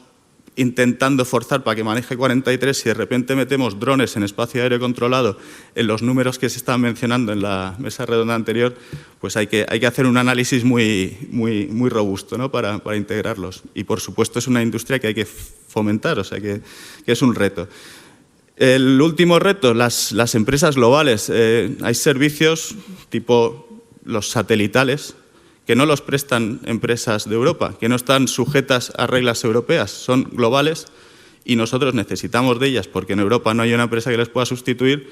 intentando forzar para que maneje 43, si de repente metemos drones en espacio aéreo controlado en los números que se estaban mencionando en la mesa redonda anterior, pues hay que hacer un análisis muy robusto, ¿no?, para integrarlos. Y, por supuesto, es una industria que hay que fomentar, o sea que es un reto. El último reto, las empresas globales. Hay servicios tipo los satelitales que no los prestan empresas de Europa, que no están sujetas a reglas europeas, son globales y nosotros necesitamos de ellas porque en Europa no hay una empresa que les pueda sustituir,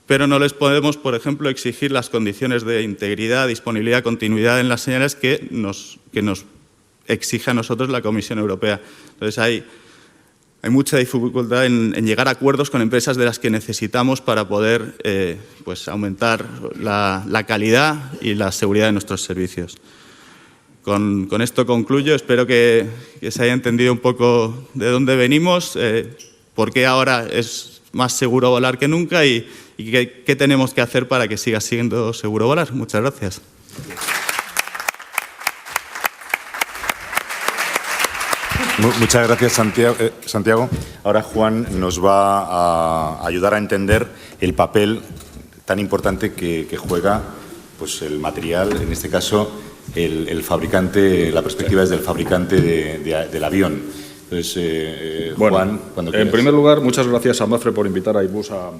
pero no les podemos, por ejemplo, exigir las condiciones de integridad, disponibilidad, continuidad en las señales que nos exige a nosotros la Comisión Europea. Entonces, hay mucha dificultad en llegar a acuerdos con empresas de las que necesitamos para poder pues aumentar la calidad y la seguridad de nuestros servicios. Con esto concluyo. Espero que se haya entendido un poco de dónde venimos, por qué ahora es más seguro volar que nunca y qué tenemos que hacer para que siga siendo seguro volar. Muchas gracias. Muchas gracias, Santiago. Ahora Juan nos va a ayudar a entender el papel tan importante que juega pues, el material, en este caso el fabricante, la perspectiva es del fabricante del avión. Entonces, bueno, Juan, cuando quieras. En primer lugar, muchas gracias a Mapfre por invitar a Airbus a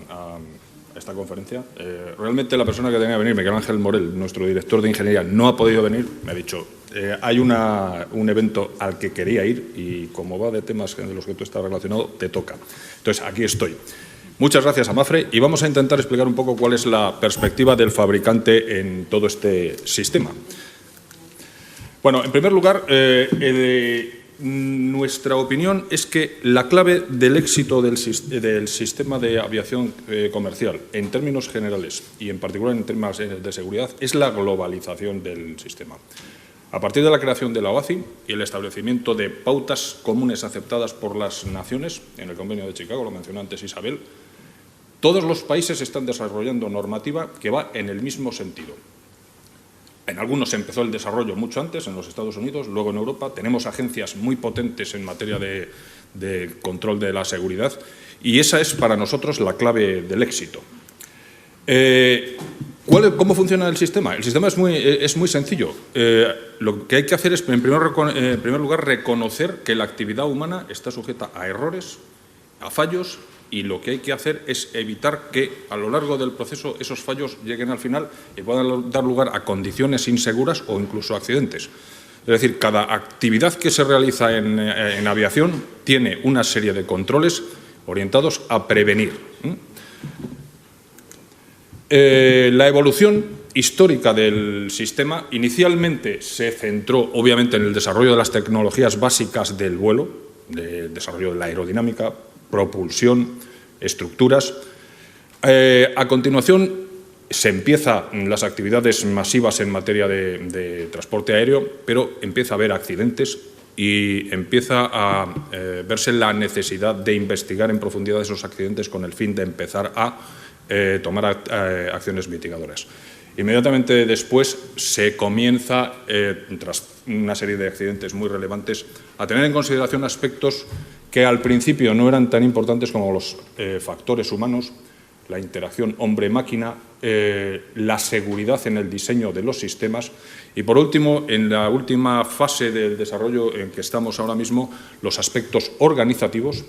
esta conferencia. Realmente la persona que tenía que venir, Miguel Ángel Morel, nuestro director de ingeniería, no ha podido venir. Me ha dicho, hay un evento al que quería ir y como va de temas de los que tú estás relacionado, te toca. Entonces, aquí estoy. Muchas gracias a Mapfre y vamos a intentar explicar un poco cuál es la perspectiva del fabricante en todo este sistema. Bueno, en primer lugar, nuestra opinión es que la clave del éxito del sistema de aviación comercial, en términos generales y en particular en temas de seguridad, es la globalización del sistema. A partir de la creación de la OACI y el establecimiento de pautas comunes aceptadas por las naciones, en el Convenio de Chicago, lo mencionó antes Isabel, todos los países están desarrollando normativa que va en el mismo sentido. En algunos empezó el desarrollo mucho antes, en los Estados Unidos, luego en Europa. Tenemos agencias muy potentes en materia de control de la seguridad y esa es para nosotros la clave del éxito. ¿Cómo funciona el sistema? El sistema es muy sencillo. Lo que hay que hacer es, en primer lugar, reconocer que la actividad humana está sujeta a errores, a fallos, y lo que hay que hacer es evitar que a lo largo del proceso esos fallos lleguen al final y puedan dar lugar a condiciones inseguras o incluso accidentes. Es decir, cada actividad que se realiza en aviación tiene una serie de controles orientados a prevenir. La evolución histórica del sistema inicialmente se centró, obviamente, en el desarrollo de las tecnologías básicas del vuelo, de desarrollo de la aerodinámica, propulsión, estructuras. A continuación se empiezan las actividades masivas en materia de transporte aéreo, pero empieza a haber accidentes y empieza a verse la necesidad de investigar en profundidad esos accidentes con el fin de empezar a tomar acciones mitigadoras. Inmediatamente después se comienza, tras una serie de accidentes muy relevantes, a tener en consideración aspectos que al principio no eran tan importantes como los factores humanos, la interacción hombre-máquina, la seguridad en el diseño de los sistemas y, por último, en la última fase del desarrollo en que estamos ahora mismo, los aspectos organizativos,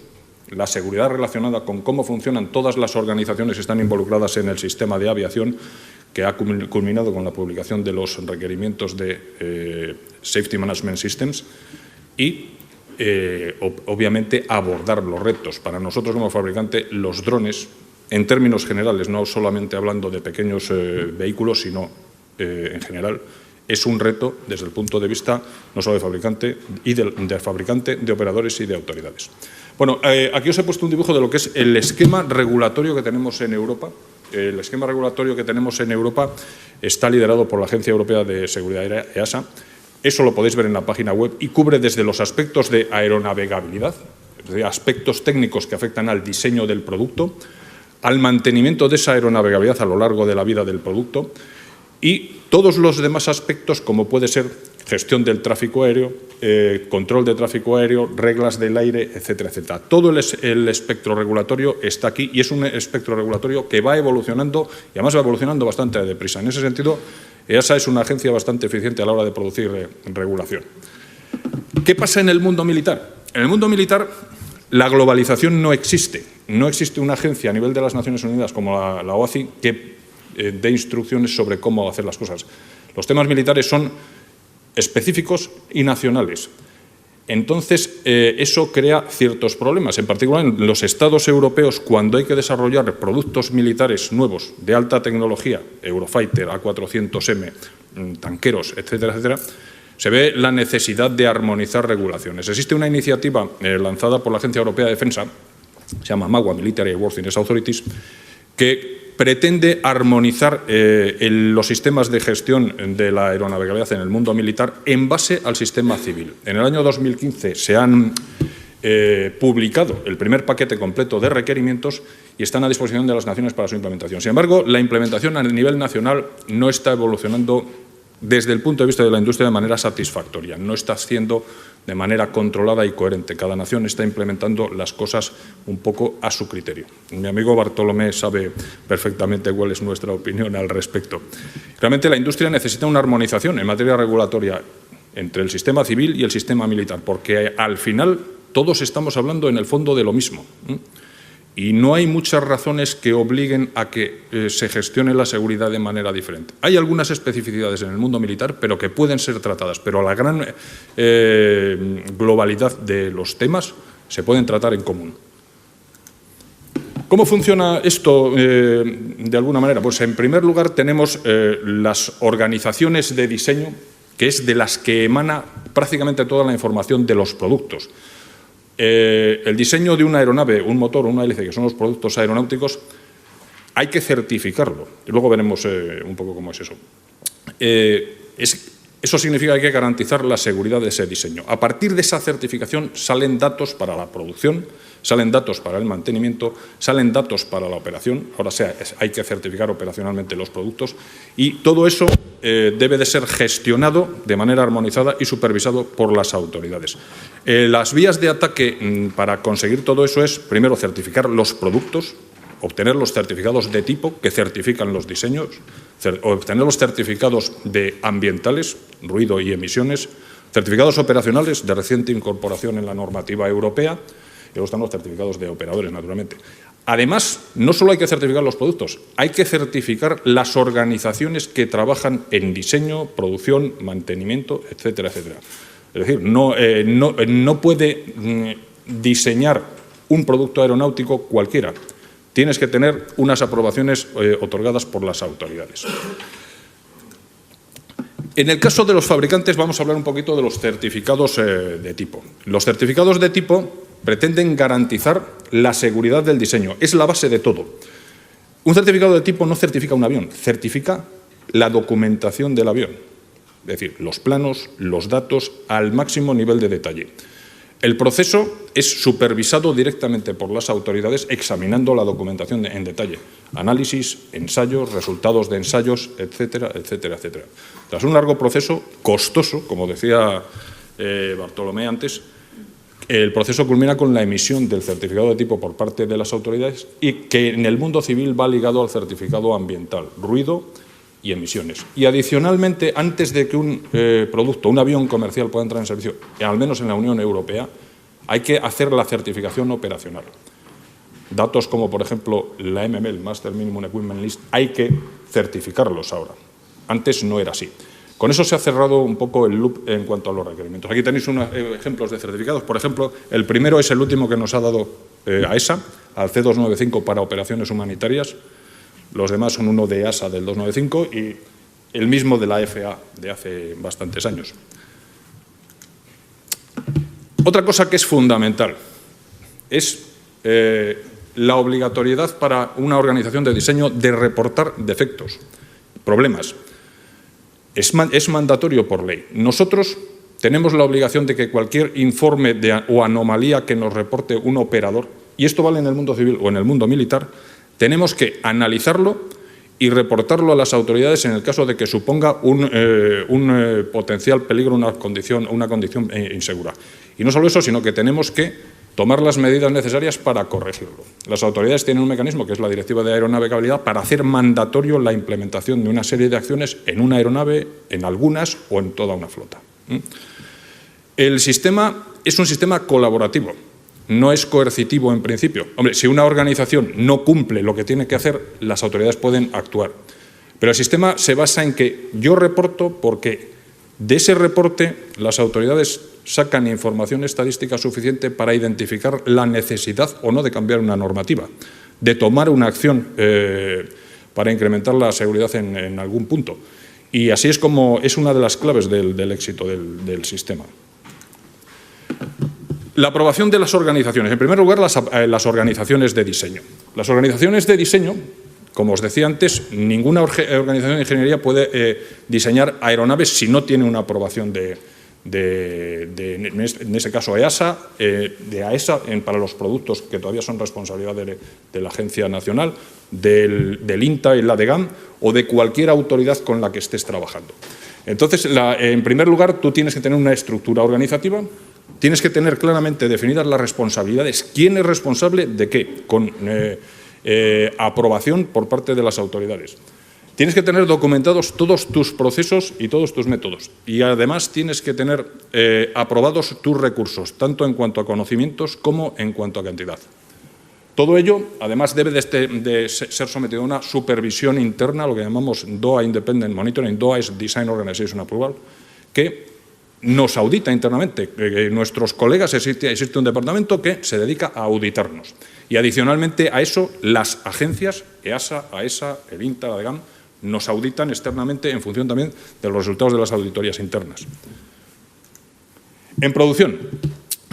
la seguridad relacionada con cómo funcionan todas las organizaciones que están involucradas en el sistema de aviación, que ha culminado con la publicación de los requerimientos de Safety Management Systems y, obviamente, abordar los retos. Para nosotros como fabricante, los drones, en términos generales, no solamente hablando de pequeños vehículos, sino en general, es un reto desde el punto de vista no solo de fabricante, de operadores y de autoridades. Bueno, aquí os he puesto un dibujo de lo que es el esquema regulatorio que tenemos en Europa. El esquema regulatorio que tenemos en Europa está liderado por la Agencia Europea de Seguridad Aérea, EASA. Eso lo podéis ver en la página web y cubre desde los aspectos de aeronavegabilidad, es decir, aspectos técnicos que afectan al diseño del producto, al mantenimiento de esa aeronavegabilidad a lo largo de la vida del producto y todos los demás aspectos, como puede ser gestión del tráfico aéreo, control de tráfico aéreo, reglas del aire, etcétera, etcétera. Todo el espectro regulatorio está aquí y es un espectro regulatorio que va evolucionando y además va evolucionando bastante deprisa. En ese sentido, EASA es una agencia bastante eficiente a la hora de producir regulación. ¿Qué pasa en el mundo militar? En el mundo militar la globalización no existe. No existe una agencia a nivel de las Naciones Unidas como la OACI que dé instrucciones sobre cómo hacer las cosas. Los temas militares son específicos y nacionales. Entonces, eso crea ciertos problemas. En particular, en los Estados europeos, cuando hay que desarrollar productos militares nuevos de alta tecnología, Eurofighter, A400M, tanqueros, etcétera, etcétera, se ve la necesidad de armonizar regulaciones. Existe una iniciativa lanzada por la Agencia Europea de Defensa, se llama MAWA, Military Airworthiness Authorities, que pretende armonizar los sistemas de gestión de la aeronavegabilidad en el mundo militar en base al sistema civil. En el año 2015 se han publicado el primer paquete completo de requerimientos y están a disposición de las naciones para su implementación. Sin embargo, la implementación a nivel nacional no está evolucionando desde el punto de vista de la industria de manera satisfactoria. No está haciendo de manera controlada y coherente. Cada nación está implementando las cosas un poco a su criterio. Mi amigo Bartolomé sabe perfectamente cuál es nuestra opinión al respecto. Realmente la industria necesita una armonización en materia regulatoria entre el sistema civil y el sistema militar, porque al final todos estamos hablando en el fondo de lo mismo. Y no hay muchas razones que obliguen a que se gestione la seguridad de manera diferente. Hay algunas especificidades en el mundo militar, pero que pueden ser tratadas, pero la gran globalidad de los temas se pueden tratar en común. ¿Cómo funciona esto de alguna manera? Pues en primer lugar tenemos las organizaciones de diseño, que es de las que emana prácticamente toda la información de los productos. El diseño de una aeronave, un motor o una hélice, que son los productos aeronáuticos, hay que certificarlo. Y luego veremos un poco cómo es eso. Eso significa que hay que garantizar la seguridad de ese diseño. A partir de esa certificación salen datos para la producción, salen datos para el mantenimiento, salen datos para la operación. Ahora hay que certificar operacionalmente los productos y todo eso debe de ser gestionado de manera armonizada y supervisado por las autoridades. Las vías de ataque para conseguir todo eso es, primero, certificar los productos, obtener los certificados de tipo que certifican los diseños, obtener los certificados de ambientales, ruido y emisiones, certificados operacionales de reciente incorporación en la normativa europea, y luego están los certificados de operadores, naturalmente. Además, no solo hay que certificar los productos, hay que certificar las organizaciones que trabajan en diseño, producción, mantenimiento, etcétera, etcétera. Es decir, no puede diseñar un producto aeronáutico cualquiera. Tienes que tener unas aprobaciones otorgadas por las autoridades. En el caso de los fabricantes vamos a hablar un poquito de los certificados de tipo. Los certificados de tipo pretenden garantizar la seguridad del diseño. Es la base de todo. Un certificado de tipo no certifica un avión, certifica la documentación del avión. Es decir, los planos, los datos al máximo nivel de detalle. El proceso es supervisado directamente por las autoridades examinando la documentación en detalle. Análisis, ensayos, resultados de ensayos, etcétera, etcétera, etcétera. Tras un largo proceso, costoso, como decía Bartolomé antes, el proceso culmina con la emisión del certificado de tipo por parte de las autoridades y que en el mundo civil va ligado al certificado ambiental, ruido y emisiones. Y adicionalmente, antes de que un producto, un avión comercial pueda entrar en servicio, al menos en la Unión Europea, hay que hacer la certificación operacional. Datos como, por ejemplo, la MML, Master Minimum Equipment List, hay que certificarlos ahora. Antes no era así. Con eso se ha cerrado un poco el loop en cuanto a los requerimientos. Aquí tenéis unos ejemplos de certificados. Por ejemplo, el primero es el último que nos ha dado AESA, al C295 para operaciones humanitarias. Los demás son uno de EASA del 295 y el mismo de la FAA de hace bastantes años. Otra cosa que es fundamental es la obligatoriedad para una organización de diseño de reportar defectos, problemas. Es mandatorio por ley. Nosotros tenemos la obligación de que cualquier informe o anomalía que nos reporte un operador, y esto vale en el mundo civil o en el mundo militar, tenemos que analizarlo y reportarlo a las autoridades en el caso de que suponga un potencial peligro, una condición insegura. Y no solo eso, sino que tenemos que tomar las medidas necesarias para corregirlo. Las autoridades tienen un mecanismo, que es la Directiva de Aeronavegabilidad, para hacer mandatorio la implementación de una serie de acciones en una aeronave, en algunas o en toda una flota. El sistema es un sistema colaborativo, no es coercitivo en principio. Hombre, si una organización no cumple lo que tiene que hacer, las autoridades pueden actuar. Pero el sistema se basa en que yo reporto porque de ese reporte las autoridades sacan información estadística suficiente para identificar la necesidad o no de cambiar una normativa, de tomar una acción para incrementar la seguridad en algún punto. Y así es como es una de las claves del éxito del sistema. La aprobación de las organizaciones. En primer lugar, las organizaciones de diseño. Las organizaciones de diseño, como os decía antes, ninguna organización de ingeniería puede diseñar aeronaves si no tiene una aprobación en ese caso EASA, de AESA para los productos que todavía son responsabilidad de la Agencia Nacional, del INTA y la DGAM o de cualquier autoridad con la que estés trabajando. Entonces, en primer lugar, tú tienes que tener una estructura organizativa, tienes que tener claramente definidas las responsabilidades, quién es responsable de qué, con aprobación por parte de las autoridades. Tienes que tener documentados todos tus procesos y todos tus métodos. Y además tienes que tener aprobados tus recursos, tanto en cuanto a conocimientos como en cuanto a cantidad. Todo ello, además, debe de ser sometido a una supervisión interna, lo que llamamos DOA Independent Monitoring. DOA es Design Organization Approval, que nos audita internamente. Nuestros colegas, existe un departamento que se dedica a auditarnos. Y adicionalmente a eso, las agencias, EASA, AESA, el INTA, la DGAM, nos auditan externamente en función también de los resultados de las auditorías internas. En producción,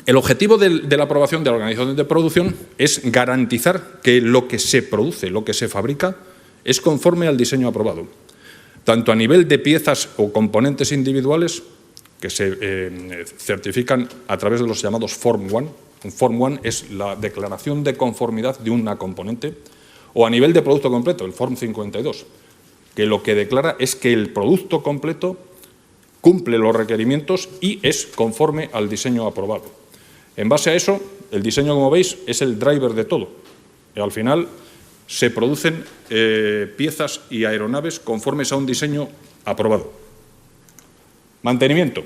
el objetivo de la aprobación de la organización de producción es garantizar que lo que se produce, lo que se fabrica, es conforme al diseño aprobado, tanto a nivel de piezas o componentes individuales que se certifican a través de los llamados Form 1. Un Form 1 es la declaración de conformidad de una componente, o a nivel de producto completo, el Form 52, que lo que declara es que el producto completo cumple los requerimientos y es conforme al diseño aprobado. En base a eso, el diseño, como veis, es el driver de todo. Y al final se producen piezas y aeronaves conformes a un diseño aprobado. Mantenimiento.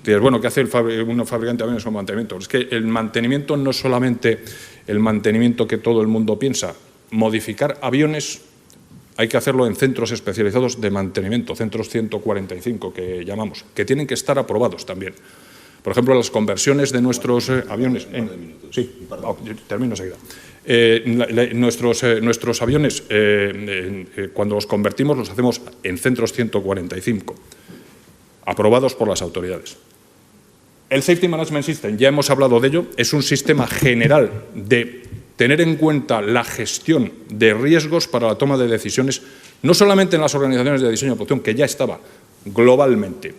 Dices, bueno, ¿qué hace un fabricante de aviones con mantenimiento? Es que el mantenimiento no es solamente el mantenimiento que todo el mundo piensa. Modificar aviones hay que hacerlo en centros especializados de mantenimiento, centros 145 que llamamos, que tienen que estar aprobados también. Por ejemplo, las conversiones de nuestros aviones... Sí, termino enseguida. Nuestros aviones, cuando los convertimos, los hacemos en centros 145, aprobados por las autoridades. El Safety Management System, ya hemos hablado de ello, es un sistema general de tener en cuenta la gestión de riesgos para la toma de decisiones, no solamente en las organizaciones de diseño de producción, que ya estaba globalmente.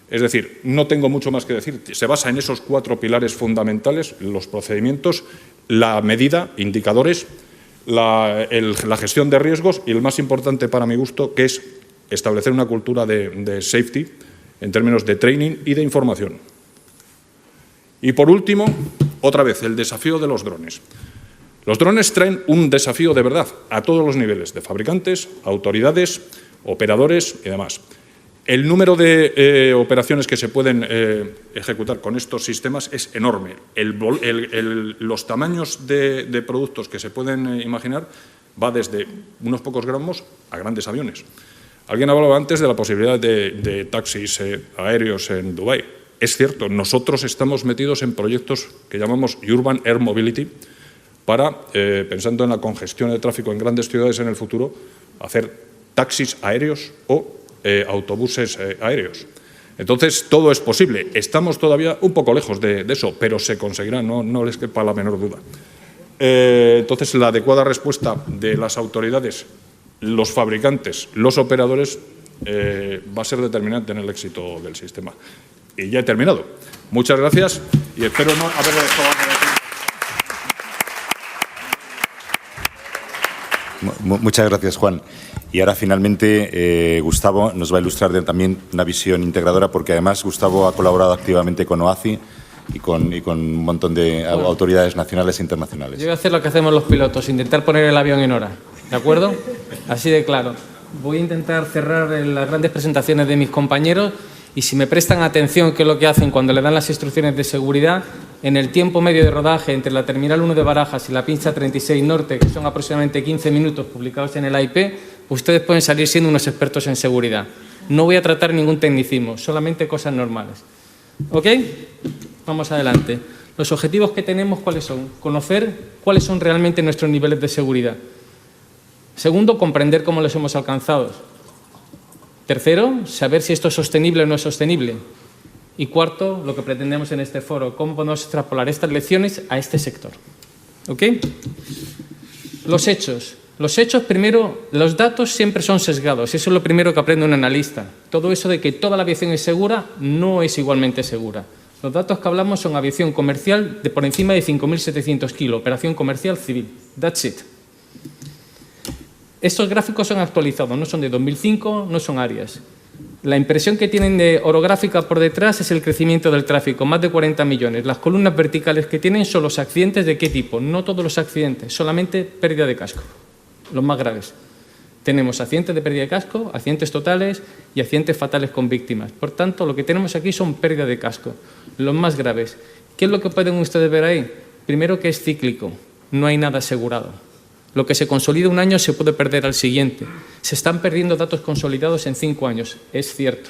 Es decir, no tengo mucho más que decir, se basa en esos 4 pilares fundamentales: los procedimientos, la medida, indicadores, la gestión de riesgos y el más importante para mi gusto, que es establecer una cultura de safety en términos de training y de información. Y por último, otra vez, el desafío de los drones. Los drones traen un desafío de verdad a todos los niveles, de fabricantes, autoridades, operadores y demás. El número de operaciones que se pueden ejecutar con estos sistemas es enorme. Los tamaños de productos que se pueden imaginar va desde unos pocos gramos a grandes aviones. Alguien hablaba antes de la posibilidad de taxis aéreos en Dubái. Es cierto, nosotros estamos metidos en proyectos que llamamos Urban Air Mobility para, pensando en la congestión de tráfico en grandes ciudades en el futuro, hacer taxis aéreos o autobuses aéreos. Entonces, todo es posible. Estamos todavía un poco lejos de eso, pero se conseguirá, no les quepa la menor duda. Entonces, la adecuada respuesta de las autoridades, los fabricantes, los operadores, va a ser determinante en el éxito del sistema. Y ya he terminado. Muchas gracias y espero no haberle dejado algo de tiempo. Muchas gracias, Juan. Y ahora, finalmente, Gustavo nos va a ilustrar también una visión integradora, porque además Gustavo ha colaborado activamente con OACI y con un montón de autoridades nacionales e internacionales. Yo voy a hacer lo que hacemos los pilotos, intentar poner el avión en hora, ¿de acuerdo? Así de claro. Voy a intentar cerrar las grandes presentaciones de mis compañeros y si me prestan atención, que es lo que hacen cuando le dan las instrucciones de seguridad, en el tiempo medio de rodaje entre la Terminal 1 de Barajas y la pista 36 Norte, que son aproximadamente 15 minutos publicados en el AIP, ustedes pueden salir siendo unos expertos en seguridad. No voy a tratar ningún tecnicismo, solamente cosas normales. ¿Ok? Vamos adelante. Los objetivos que tenemos, ¿cuáles son? Conocer cuáles son realmente nuestros niveles de seguridad. Segundo, comprender cómo los hemos alcanzado. Tercero, saber si esto es sostenible o no es sostenible. Y cuarto, lo que pretendemos en este foro, cómo podemos extrapolar estas lecciones a este sector. ¿Ok? Los hechos. Los hechos, primero, los datos siempre son sesgados. Eso es lo primero que aprende un analista. Todo eso de que toda la aviación es segura no es igualmente segura. Los datos que hablamos son aviación comercial de por encima de 5.700 kilos, operación comercial civil. That's it. Estos gráficos son actualizados, no son de 2005, no son áreas. La impresión que tienen de orográfica por detrás es el crecimiento del tráfico, más de 40 millones. Las columnas verticales que tienen son los accidentes de qué tipo. No todos los accidentes, solamente pérdida de casco, los más graves. Tenemos accidentes de pérdida de casco, accidentes totales y accidentes fatales con víctimas. Por tanto, lo que tenemos aquí son pérdida de casco, los más graves. ¿Qué es lo que pueden ustedes ver ahí? Primero, que es cíclico, no hay nada asegurado. Lo que se consolida un año se puede perder al siguiente. Se están perdiendo datos consolidados en 5 años, es cierto.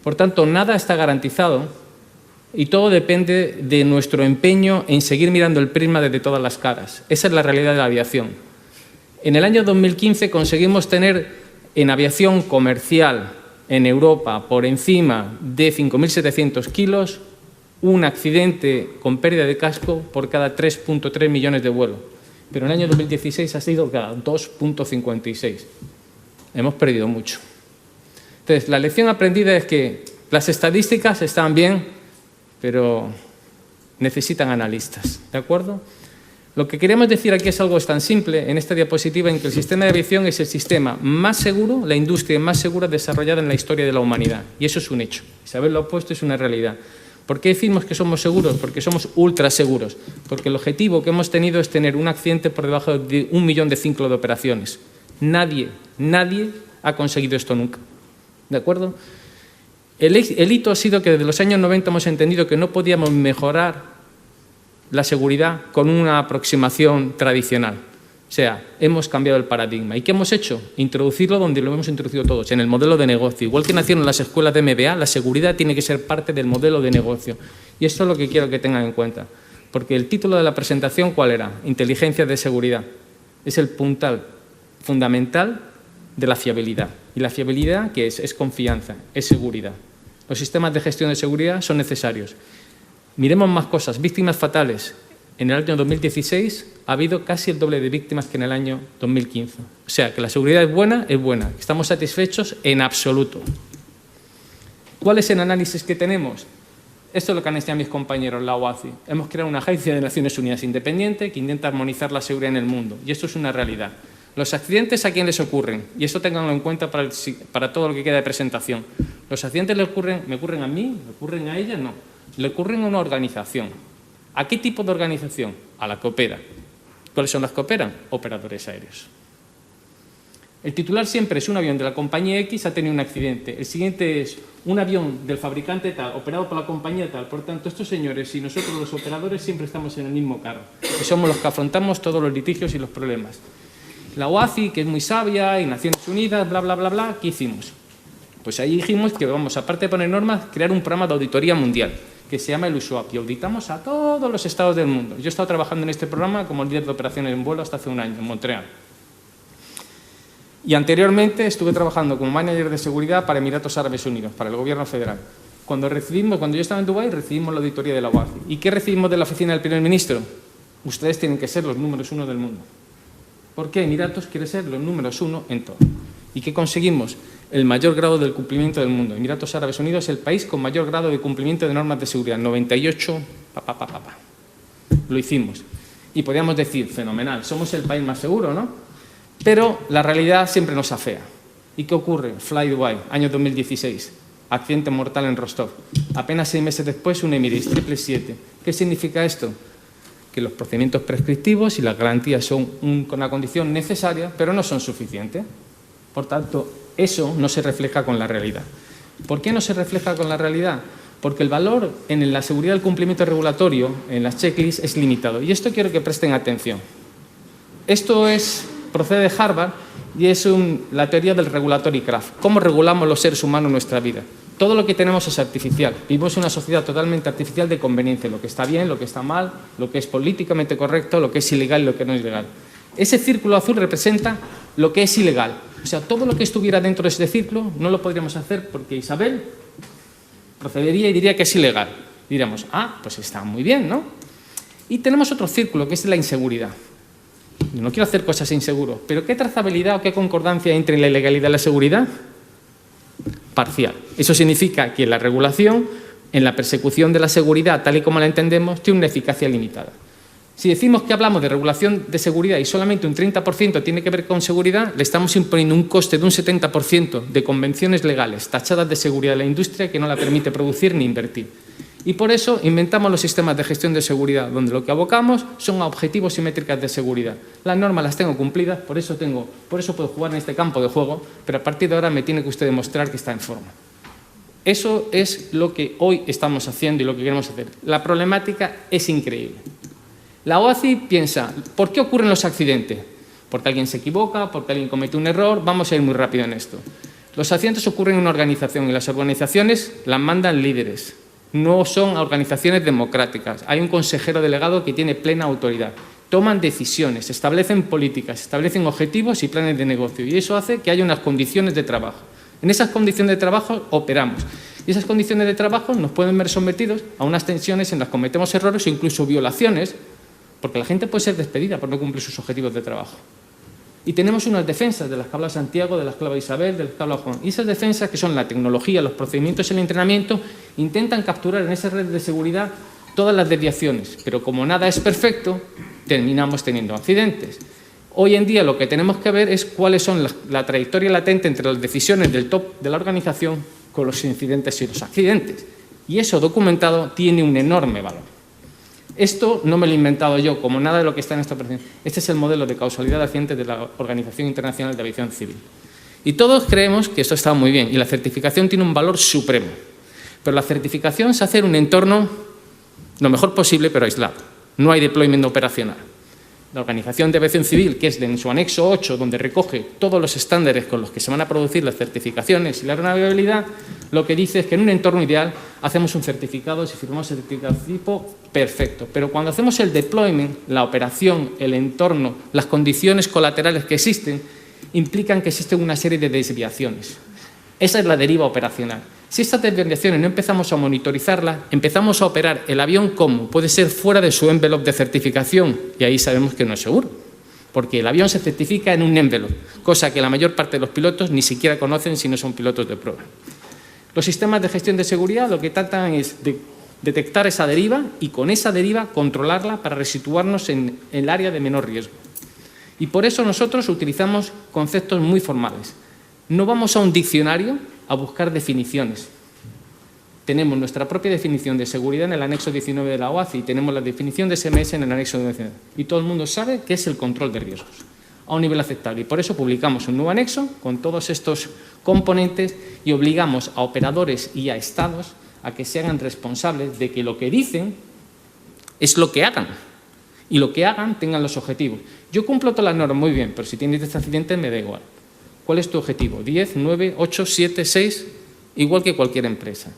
Por tanto, nada está garantizado y todo depende de nuestro empeño en seguir mirando el prisma desde todas las caras. Esa es la realidad de la aviación. En el año 2015 conseguimos tener en aviación comercial en Europa por encima de 5.700 kilos un accidente con pérdida de casco por cada 3.3 millones de vuelos. Pero en el año 2016 ha sido cada 2.56. Hemos perdido mucho. Entonces, la lección aprendida es que las estadísticas están bien, pero necesitan analistas, ¿de acuerdo? Lo que queremos decir aquí es algo tan simple en esta diapositiva, en que el sistema de aviación es el sistema más seguro, la industria más segura desarrollada en la historia de la humanidad. Y eso es un hecho. Saber lo opuesto es una realidad. ¿Por qué decimos que somos seguros? Porque somos ultra seguros. Porque el objetivo que hemos tenido es tener un accidente por debajo de 1 millón de ciclos de operaciones. Nadie ha conseguido esto nunca. ¿De acuerdo? El hito ha sido que desde los años 90 hemos entendido que no podíamos mejorar la seguridad con una aproximación tradicional. O sea, hemos cambiado el paradigma. ¿Y qué hemos hecho? Introducirlo donde lo hemos introducido todos, en el modelo de negocio. Igual que nacieron las escuelas de MBA, la seguridad tiene que ser parte del modelo de negocio. Y esto es lo que quiero que tengan en cuenta. Porque el título de la presentación, ¿cuál era? Inteligencia de seguridad. Es el puntal fundamental de la fiabilidad. ¿Y la fiabilidad qué es? Es confianza, es seguridad. Los sistemas de gestión de seguridad son necesarios. Miremos más cosas. Víctimas fatales. En el año 2016 ha habido casi el doble de víctimas que en el año 2015. O sea, que la seguridad es buena. ¿Estamos satisfechos? En absoluto. ¿Cuál es el análisis que tenemos? Esto es lo que han enseñado mis compañeros, la OACI. Hemos creado una agencia de Naciones Unidas independiente que intenta armonizar la seguridad en el mundo. Y esto es una realidad. Los accidentes, ¿a quién les ocurren? Y esto tenganlo en cuenta para todo lo que queda de presentación. ¿Los accidentes ¿me ocurren a mí? ¿Me ocurren a ella? No. Le ocurren a una organización. ¿A qué tipo de organización? A la que opera. ¿Cuáles son las que operan? Operadores aéreos. El titular siempre es un avión de la compañía X ha tenido un accidente. El siguiente es un avión del fabricante tal, operado por la compañía tal. Por tanto, estos señores y nosotros los operadores siempre estamos en el mismo carro. Y somos los que afrontamos todos los litigios y los problemas. La OACI, que es muy sabia, y Naciones Unidas, bla, bla, bla, bla, ¿qué hicimos? Pues ahí dijimos que vamos, aparte de poner normas, crear un programa de auditoría mundial que se llama el USOAP y auditamos a todos los estados del mundo. Yo he estado trabajando en este programa como líder de operaciones en vuelo hasta hace un año, en Montreal. Y anteriormente estuve trabajando como manager de seguridad para Emiratos Árabes Unidos, para el gobierno federal. Cuando yo estaba en Dubái, recibimos la auditoría de la OACI. ¿Y qué recibimos de la oficina del primer ministro? Ustedes tienen que ser los números 1 del mundo. ¿Por qué? Emiratos quiere ser los números 1 en todo. ¿Y qué conseguimos? El mayor grado del cumplimiento del mundo. Emiratos Árabes Unidos es el país con mayor grado de cumplimiento de normas de seguridad, 98, Lo hicimos. Y podríamos decir, fenomenal, somos el país más seguro, ¿no? Pero la realidad siempre nos afea. ¿Y qué ocurre? Fly Dubai, año 2016, accidente mortal en Rostov. Apenas 6 meses después, un Emirates 777. ¿Qué significa esto? Que los procedimientos prescriptivos y las garantías son una condición necesaria, pero no son suficientes. Por tanto, eso no se refleja con la realidad. ¿Por qué no se refleja con la realidad? Porque el valor en la seguridad del cumplimiento regulatorio, en las checklists, es limitado. Y esto quiero que presten atención. Esto procede de Harvard y es la teoría del regulatory craft. ¿Cómo regulamos los seres humanos nuestra vida? Todo lo que tenemos es artificial. Vivimos en una sociedad totalmente artificial de conveniencia. Lo que está bien, lo que está mal, lo que es políticamente correcto, lo que es ilegal y lo que no es legal. Ese círculo azul representa lo que es ilegal. O sea, todo lo que estuviera dentro de ese círculo no lo podríamos hacer porque Isabel procedería y diría que es ilegal. Diríamos, pues está muy bien, ¿no? Y tenemos otro círculo, que es la inseguridad. Yo no quiero hacer cosas inseguro, pero ¿qué trazabilidad o qué concordancia hay entre la ilegalidad y la seguridad? Parcial. Eso significa que la regulación, en la persecución de la seguridad, tal y como la entendemos, tiene una eficacia limitada. Si decimos que hablamos de regulación de seguridad y solamente un 30% tiene que ver con seguridad, le estamos imponiendo un coste de un 70% de convenciones legales tachadas de seguridad de la industria que no la permite producir ni invertir. Y por eso inventamos los sistemas de gestión de seguridad, donde lo que abocamos son a objetivos y métricas de seguridad. Las normas las tengo cumplidas, por eso puedo jugar en este campo de juego, pero a partir de ahora me tiene que usted demostrar que está en forma. Eso es lo que hoy estamos haciendo y lo que queremos hacer. La problemática es increíble. La OACI piensa, ¿por qué ocurren los accidentes? Porque alguien se equivoca, porque alguien comete un error. Vamos a ir muy rápido en esto. Los accidentes ocurren en una organización y las organizaciones las mandan líderes. No son organizaciones democráticas. Hay un consejero delegado que tiene plena autoridad. Toman decisiones, establecen políticas, establecen objetivos y planes de negocio. Y eso hace que haya unas condiciones de trabajo. En esas condiciones de trabajo operamos. Y esas condiciones de trabajo nos pueden ver sometidos a unas tensiones en las que cometemos errores o incluso violaciones, porque la gente puede ser despedida por no cumplir sus objetivos de trabajo. Y tenemos unas defensas de las que habla Santiago, de las que habla Isabel, de las que habla Juan. Y esas defensas, que son la tecnología, los procedimientos y el entrenamiento, intentan capturar en esa red de seguridad todas las desviaciones. Pero como nada es perfecto, terminamos teniendo accidentes. Hoy en día lo que tenemos que ver es cuáles son la trayectoria latente entre las decisiones del top de la organización con los incidentes y los accidentes. Y eso documentado tiene un enorme valor. Esto no me lo he inventado yo, como nada de lo que está en esta operación. Este es el modelo de causalidad de accidentes de la Organización Internacional de Aviación Civil. Y todos creemos que esto está muy bien y la certificación tiene un valor supremo. Pero la certificación se hace en un entorno lo mejor posible, pero aislado. No hay deployment operacional. La Organización de Aviación Civil, que es en su anexo 8, donde recoge todos los estándares con los que se van a producir las certificaciones y la navegabilidad, lo que dice es que en un entorno ideal hacemos un certificado, si firmamos el certificado tipo, perfecto. Pero cuando hacemos el deployment, la operación, el entorno, las condiciones colaterales que existen, implican que existen una serie de desviaciones. Esa es la deriva operacional. Si estas desviaciones no empezamos a monitorizarlas, empezamos a operar el avión como puede ser fuera de su envelope de certificación, y ahí sabemos que no es seguro, porque el avión se certifica en un envelope, cosa que la mayor parte de los pilotos ni siquiera conocen si no son pilotos de prueba. Los sistemas de gestión de seguridad lo que tratan es de detectar esa deriva y con esa deriva controlarla para resituarnos en el área de menor riesgo. Y por eso nosotros utilizamos conceptos muy formales. No vamos a un diccionario a buscar definiciones. Tenemos nuestra propia definición de seguridad en el anexo 19 de la OACI y tenemos la definición de SMS en el anexo 19. Y todo el mundo sabe qué es el control de riesgos a un nivel aceptable. Y por eso publicamos un nuevo anexo con todos estos componentes y obligamos a operadores y a estados a que se hagan responsables de que lo que dicen es lo que hagan. Y lo que hagan tengan los objetivos. Yo cumplo todas las normas muy bien, pero si tienes este accidente me da igual. ¿Cuál es tu objetivo? ¿10, 9, 8, 7, 6? Igual que cualquier empresa.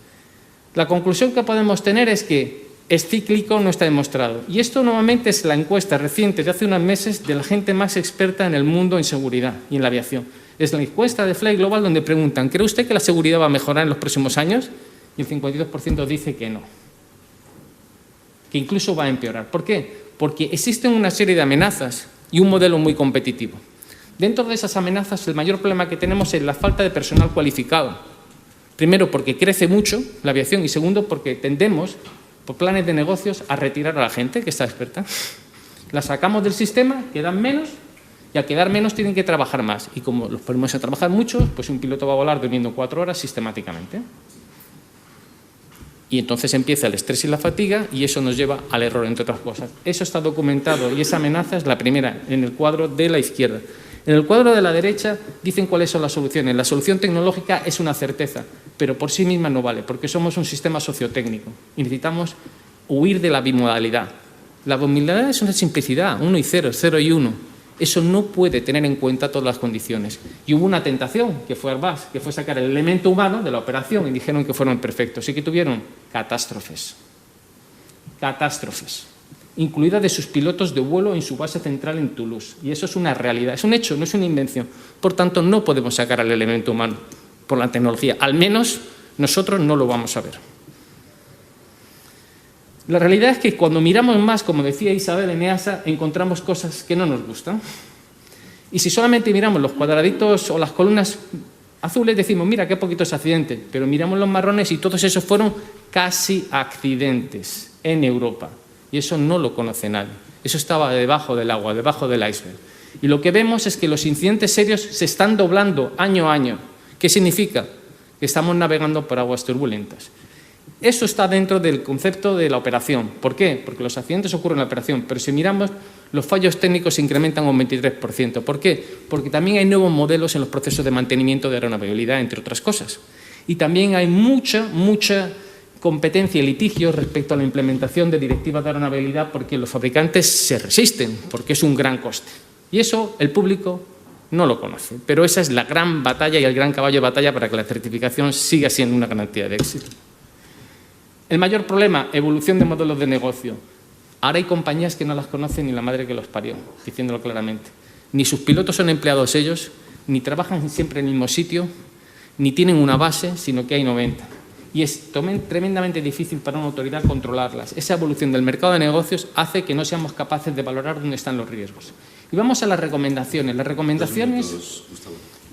La conclusión que podemos tener es que es cíclico, no está demostrado. Y esto nuevamente es la encuesta reciente de hace unos meses de la gente más experta en el mundo en seguridad y en la aviación. Es la encuesta de Fly Global donde preguntan, ¿cree usted que la seguridad va a mejorar en los próximos años? Y el 52% dice que no. Que incluso va a empeorar. ¿Por qué? Porque existen una serie de amenazas y un modelo muy competitivo. Dentro de esas amenazas, el mayor problema que tenemos es la falta de personal cualificado. Primero, porque crece mucho la aviación y segundo, porque tendemos, por planes de negocios, a retirar a la gente que está experta. La sacamos del sistema, quedan menos y al quedar menos tienen que trabajar más. Y como los ponemos a trabajar mucho, pues un piloto va a volar durmiendo 4 horas sistemáticamente. Y entonces empieza el estrés y la fatiga y eso nos lleva al error, entre otras cosas. Eso está documentado y esa amenaza es la primera en el cuadro de la izquierda. En el cuadro de la derecha dicen cuáles son las soluciones. La solución tecnológica es una certeza, pero por sí misma no vale, porque somos un sistema sociotécnico y necesitamos huir de la bimodalidad. La bimodalidad es una simplicidad, 1 y 0, 0 y 1. Eso no puede tener en cuenta todas las condiciones. Y hubo una tentación, que fue Airbus, que fue sacar el elemento humano de la operación y dijeron que fueron perfectos. Y que tuvieron catástrofes. Catástrofes. Incluida de sus pilotos de vuelo en su base central en Toulouse. Y eso es una realidad, es un hecho, no es una invención. Por tanto, no podemos sacar al elemento humano por la tecnología. Al menos nosotros no lo vamos a ver. La realidad es que cuando miramos más, como decía Isabel en EASA, encontramos cosas que no nos gustan. Y si solamente miramos los cuadraditos o las columnas azules, decimos, mira, qué poquitos accidentes. Pero miramos los marrones y todos esos fueron casi accidentes en Europa. Y eso no lo conoce nadie. Eso estaba debajo del agua, debajo del iceberg. Y lo que vemos es que los incidentes serios se están doblando año a año. ¿Qué significa? Que estamos navegando por aguas turbulentas. Eso está dentro del concepto de la operación. ¿Por qué? Porque los accidentes ocurren en la operación, pero si miramos, los fallos técnicos se incrementan un 23%. ¿Por qué? Porque también hay nuevos modelos en los procesos de mantenimiento de aeronavegabilidad, entre otras cosas. Y también hay mucha competencia y litigio respecto a la implementación de directivas de aeronavegabilidad porque los fabricantes se resisten, porque es un gran coste. Y eso el público no lo conoce. Pero esa es la gran batalla y el gran caballo de batalla para que la certificación siga siendo una garantía de éxito. El mayor problema, evolución de modelos de negocio. Ahora hay compañías que no las conocen ni la madre que los parió, diciéndolo claramente. Ni sus pilotos son empleados ellos, ni trabajan siempre en el mismo sitio, ni tienen una base, sino que hay 90. Y es tremendamente difícil para una autoridad controlarlas. Esa evolución del mercado de negocios hace que no seamos capaces de valorar dónde están los riesgos. Y vamos a las recomendaciones. Las recomendaciones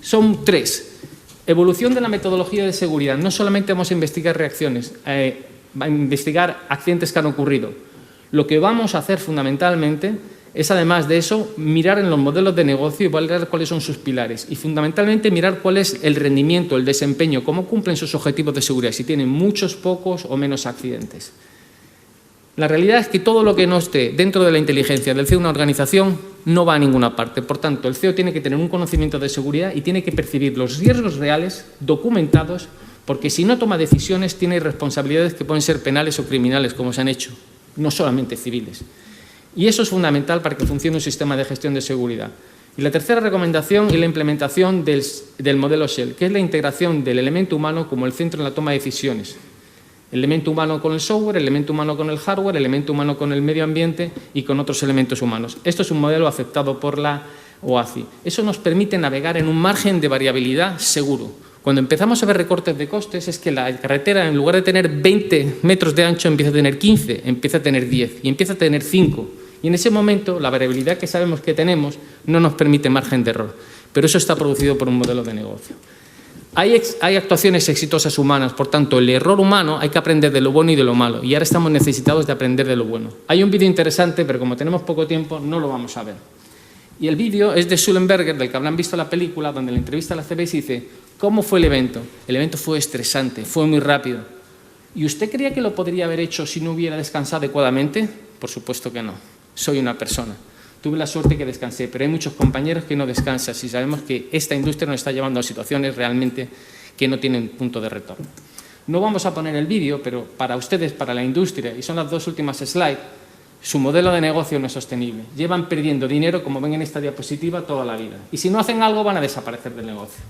son 3. Evolución de la metodología de seguridad. No solamente vamos a investigar reacciones, a investigar accidentes que han ocurrido. Lo que vamos a hacer fundamentalmente es, además de eso, mirar en los modelos de negocio y valorar cuáles son sus pilares. Y fundamentalmente mirar cuál es el rendimiento, el desempeño, cómo cumplen sus objetivos de seguridad, si tienen muchos, pocos o menos accidentes. La realidad es que todo lo que no esté dentro de la inteligencia del CEO de una organización no va a ninguna parte. Por tanto, el CEO tiene que tener un conocimiento de seguridad y tiene que percibir los riesgos reales, documentados, porque si no toma decisiones tiene responsabilidades que pueden ser penales o criminales, como se han hecho, no solamente civiles. Y eso es fundamental para que funcione un sistema de gestión de seguridad. Y la tercera recomendación es la implementación del modelo Shell, que es la integración del elemento humano como el centro en la toma de decisiones. El elemento humano con el software, el elemento humano con el hardware, el elemento humano con el medio ambiente y con otros elementos humanos. Esto es un modelo aceptado por la OACI. Eso nos permite navegar en un margen de variabilidad seguro. Cuando empezamos a ver recortes de costes es que la carretera, en lugar de tener 20 metros de ancho, empieza a tener 15, empieza a tener 10 y empieza a tener 5. Y en ese momento la variabilidad que sabemos que tenemos no nos permite margen de error. Pero eso está producido por un modelo de negocio. Hay actuaciones exitosas humanas, por tanto, el error humano hay que aprender de lo bueno y de lo malo. Y ahora estamos necesitados de aprender de lo bueno. Hay un vídeo interesante, pero como tenemos poco tiempo, no lo vamos a ver. Y el vídeo es de Sullenberger, del que habrán visto la película, donde la entrevista a la CBS dice: ¿cómo fue el evento? El evento fue estresante, fue muy rápido. ¿Y usted creía que lo podría haber hecho si no hubiera descansado adecuadamente? Por supuesto que no. Soy una persona. Tuve la suerte que descansé, pero hay muchos compañeros que no descansan y sabemos que esta industria nos está llevando a situaciones realmente que no tienen punto de retorno. No vamos a poner el vídeo, pero para ustedes, para la industria, y son las 2 últimas slides, su modelo de negocio no es sostenible. Llevan perdiendo dinero, como ven en esta diapositiva, toda la vida. Y si no hacen algo, van a desaparecer del negocio.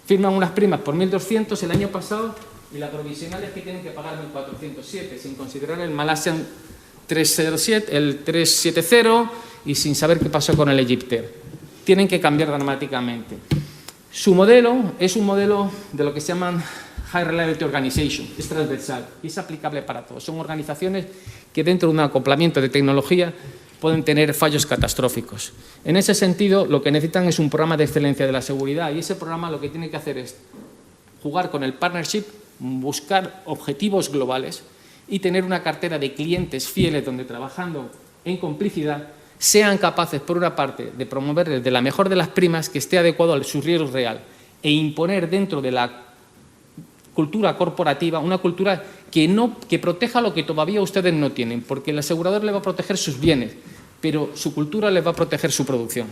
Firman unas primas por 1.200 el año pasado y la provisional es que tienen que pagar 1.407, sin considerar el Malaysian 307, el 370 y sin saber qué pasó con el Egyptair. Tienen que cambiar dramáticamente. Su modelo es un modelo de lo que se llaman High Reliability Organization, es transversal y es aplicable para todos. Son organizaciones que dentro de un acoplamiento de tecnología pueden tener fallos catastróficos. En ese sentido, lo que necesitan es un programa de excelencia de la seguridad, y ese programa lo que tiene que hacer es jugar con el partnership, buscar objetivos globales y tener una cartera de clientes fieles donde, trabajando en complicidad, sean capaces, por una parte, de promover de la mejor de las primas que esté adecuado a su riesgo real, e imponer dentro de la cultura corporativa una cultura que proteja lo que todavía ustedes no tienen, porque el asegurador le va a proteger sus bienes, pero su cultura les va a proteger su producción.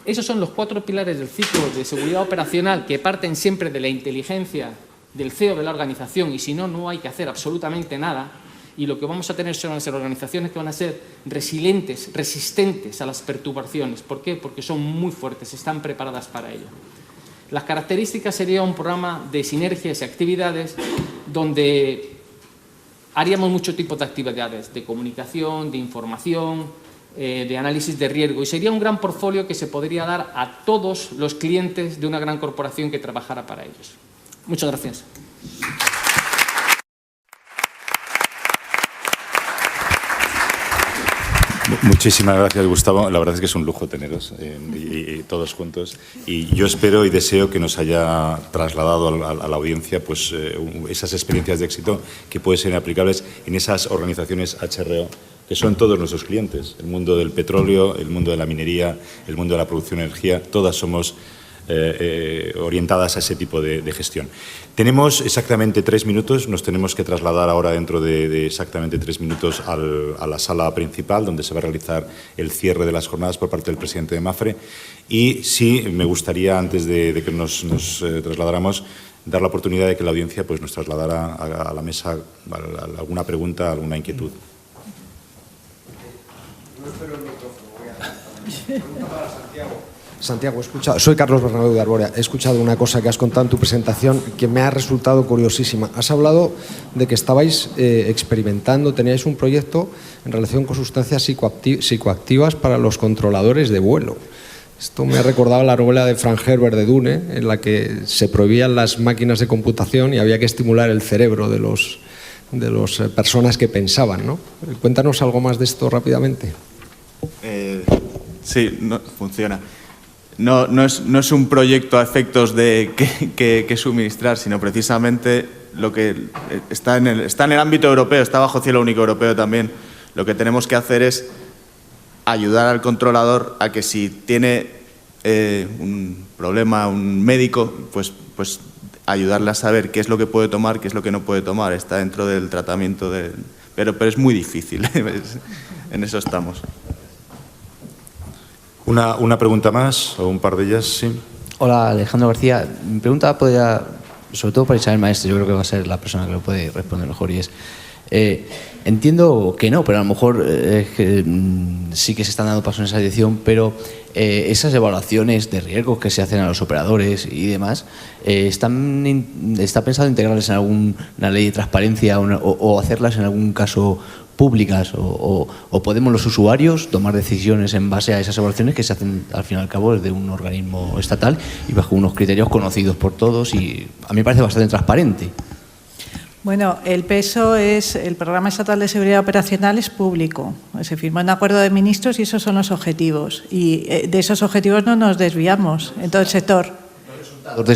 Esos son los 4 pilares del ciclo de seguridad operacional, que parten siempre de la inteligencia del CEO de la organización, y si no, no hay que hacer absolutamente nada. Y lo que vamos a tener son organizaciones que van a ser resilientes, resistentes a las perturbaciones. ¿Por qué? Porque son muy fuertes, están preparadas para ello. Las características sería un programa de sinergias y actividades donde haríamos muchos tipos de actividades, de comunicación, de información, de análisis de riesgo, y sería un gran portfolio que se podría dar a todos los clientes de una gran corporación que trabajara para ellos. Muchas gracias. Muchísimas gracias, Gustavo. La verdad es que es un lujo teneros y todos juntos. Y yo espero y deseo que nos haya trasladado a la audiencia pues, esas experiencias de éxito que pueden ser aplicables en esas organizaciones HRO, que son todos nuestros clientes. El mundo del petróleo, el mundo de la minería, el mundo de la producción de energía, todas somos orientadas a ese tipo de gestión. Tenemos exactamente 3 minutos, nos tenemos que trasladar ahora dentro de exactamente 3 minutos a la sala principal, donde se va a realizar el cierre de las jornadas por parte del presidente de Mapfre. Y sí, me gustaría, antes de que nos trasladáramos, dar la oportunidad de que la audiencia pues, nos trasladara a la mesa alguna pregunta, alguna inquietud. No espero el micrófono, voy a pregunta para Santiago. Santiago, soy Carlos Bernabéu de Arbórea. He escuchado una cosa que has contado en tu presentación que me ha resultado curiosísima. Has hablado de que estabais experimentando, teníais un proyecto en relación con sustancias psicoactivas para los controladores de vuelo. Esto me ha recordado la novela de Frank Herbert de Dune, en la que se prohibían las máquinas de computación y había que estimular el cerebro de las personas que pensaban, ¿no? Cuéntanos algo más de esto rápidamente. Sí, funciona. No es un proyecto a efectos de que suministrar, sino precisamente lo que está en el ámbito europeo, está bajo cielo único europeo también. Lo que tenemos que hacer es ayudar al controlador a que si tiene un problema, un médico, pues ayudarle a saber qué es lo que puede tomar, qué es lo que no puede tomar. Está dentro del tratamiento, pero es muy difícil. En eso estamos. Una pregunta más, o un par de ellas, sí. Hola, Alejandro García. Mi pregunta podría, sobre todo para Isabel Maestre, yo creo que va a ser la persona que lo puede responder mejor, y es, entiendo que no, pero a lo mejor sí que se están dando pasos en esa dirección, pero esas evaluaciones de riesgos que se hacen a los operadores y demás, ¿está pensado integrarlas en alguna ley de transparencia o hacerlas en algún caso públicas, o podemos los usuarios tomar decisiones en base a esas evaluaciones que se hacen al fin y al cabo desde un organismo estatal y bajo unos criterios conocidos por todos? Y a mí me parece bastante transparente. Bueno, el PESO el Programa Estatal de Seguridad Operacional es público. Se firmó en acuerdo de ministros y esos son los objetivos. Y de esos objetivos no nos desviamos en todo el sector. Los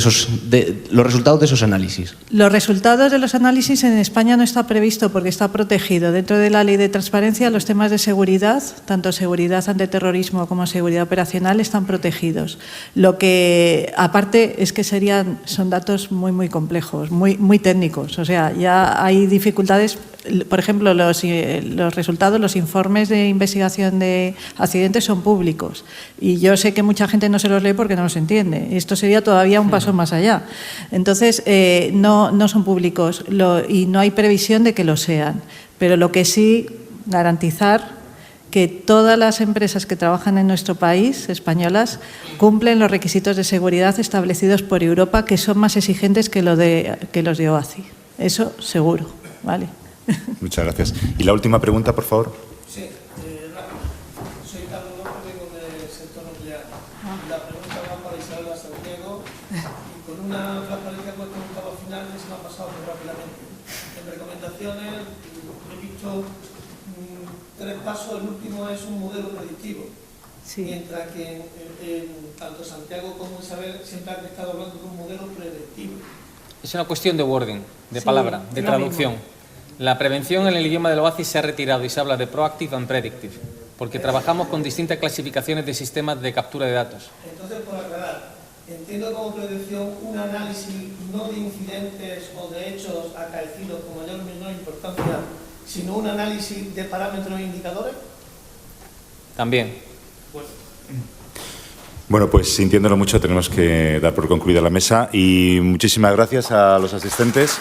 resultados de esos análisis. Los resultados de los análisis en España no está previsto porque está protegido. Dentro de la Ley de Transparencia, los temas de seguridad, tanto seguridad ante terrorismo como seguridad operacional, están protegidos. Lo que, aparte, es que son datos muy, muy complejos, muy técnicos. O sea, ya hay dificultades. Por ejemplo, los resultados, los informes de investigación de accidentes son públicos. Y yo sé que mucha gente no se los lee porque no los entiende. Esto sería todavía un paso más allá. Entonces, no son públicos y no hay previsión de que lo sean. Pero lo que sí, garantizar que todas las empresas que trabajan en nuestro país, españolas, cumplen los requisitos de seguridad establecidos por Europa, que son más exigentes que los de OACI. Eso seguro, ¿vale? Muchas gracias. Y la última pregunta, por favor. Sí, soy Carlos López, vengo del sector nuclear. La pregunta va para Isabel Santiago, y con una transparencia que he comentado al final se me ha pasado muy rápidamente. En recomendaciones he visto 3 3 pasos, el último es un modelo predictivo. Sí. Mientras que tanto Santiago como Isabel siempre han estado hablando de un modelo predictivo. Es una cuestión de wording, de Sí, palabra, de es lo traducción. mismo. La prevención en el idioma del OACI se ha retirado y se habla de proactive and predictive, porque trabajamos con distintas clasificaciones de sistemas de captura de datos. Entonces, por aclarar, entiendo como prevención un análisis no de incidentes o de hechos acaecidos con mayor o menor importancia, sino un análisis de parámetros e indicadores. También. Bueno, pues sintiéndolo mucho tenemos que dar por concluida la mesa y muchísimas gracias a los asistentes.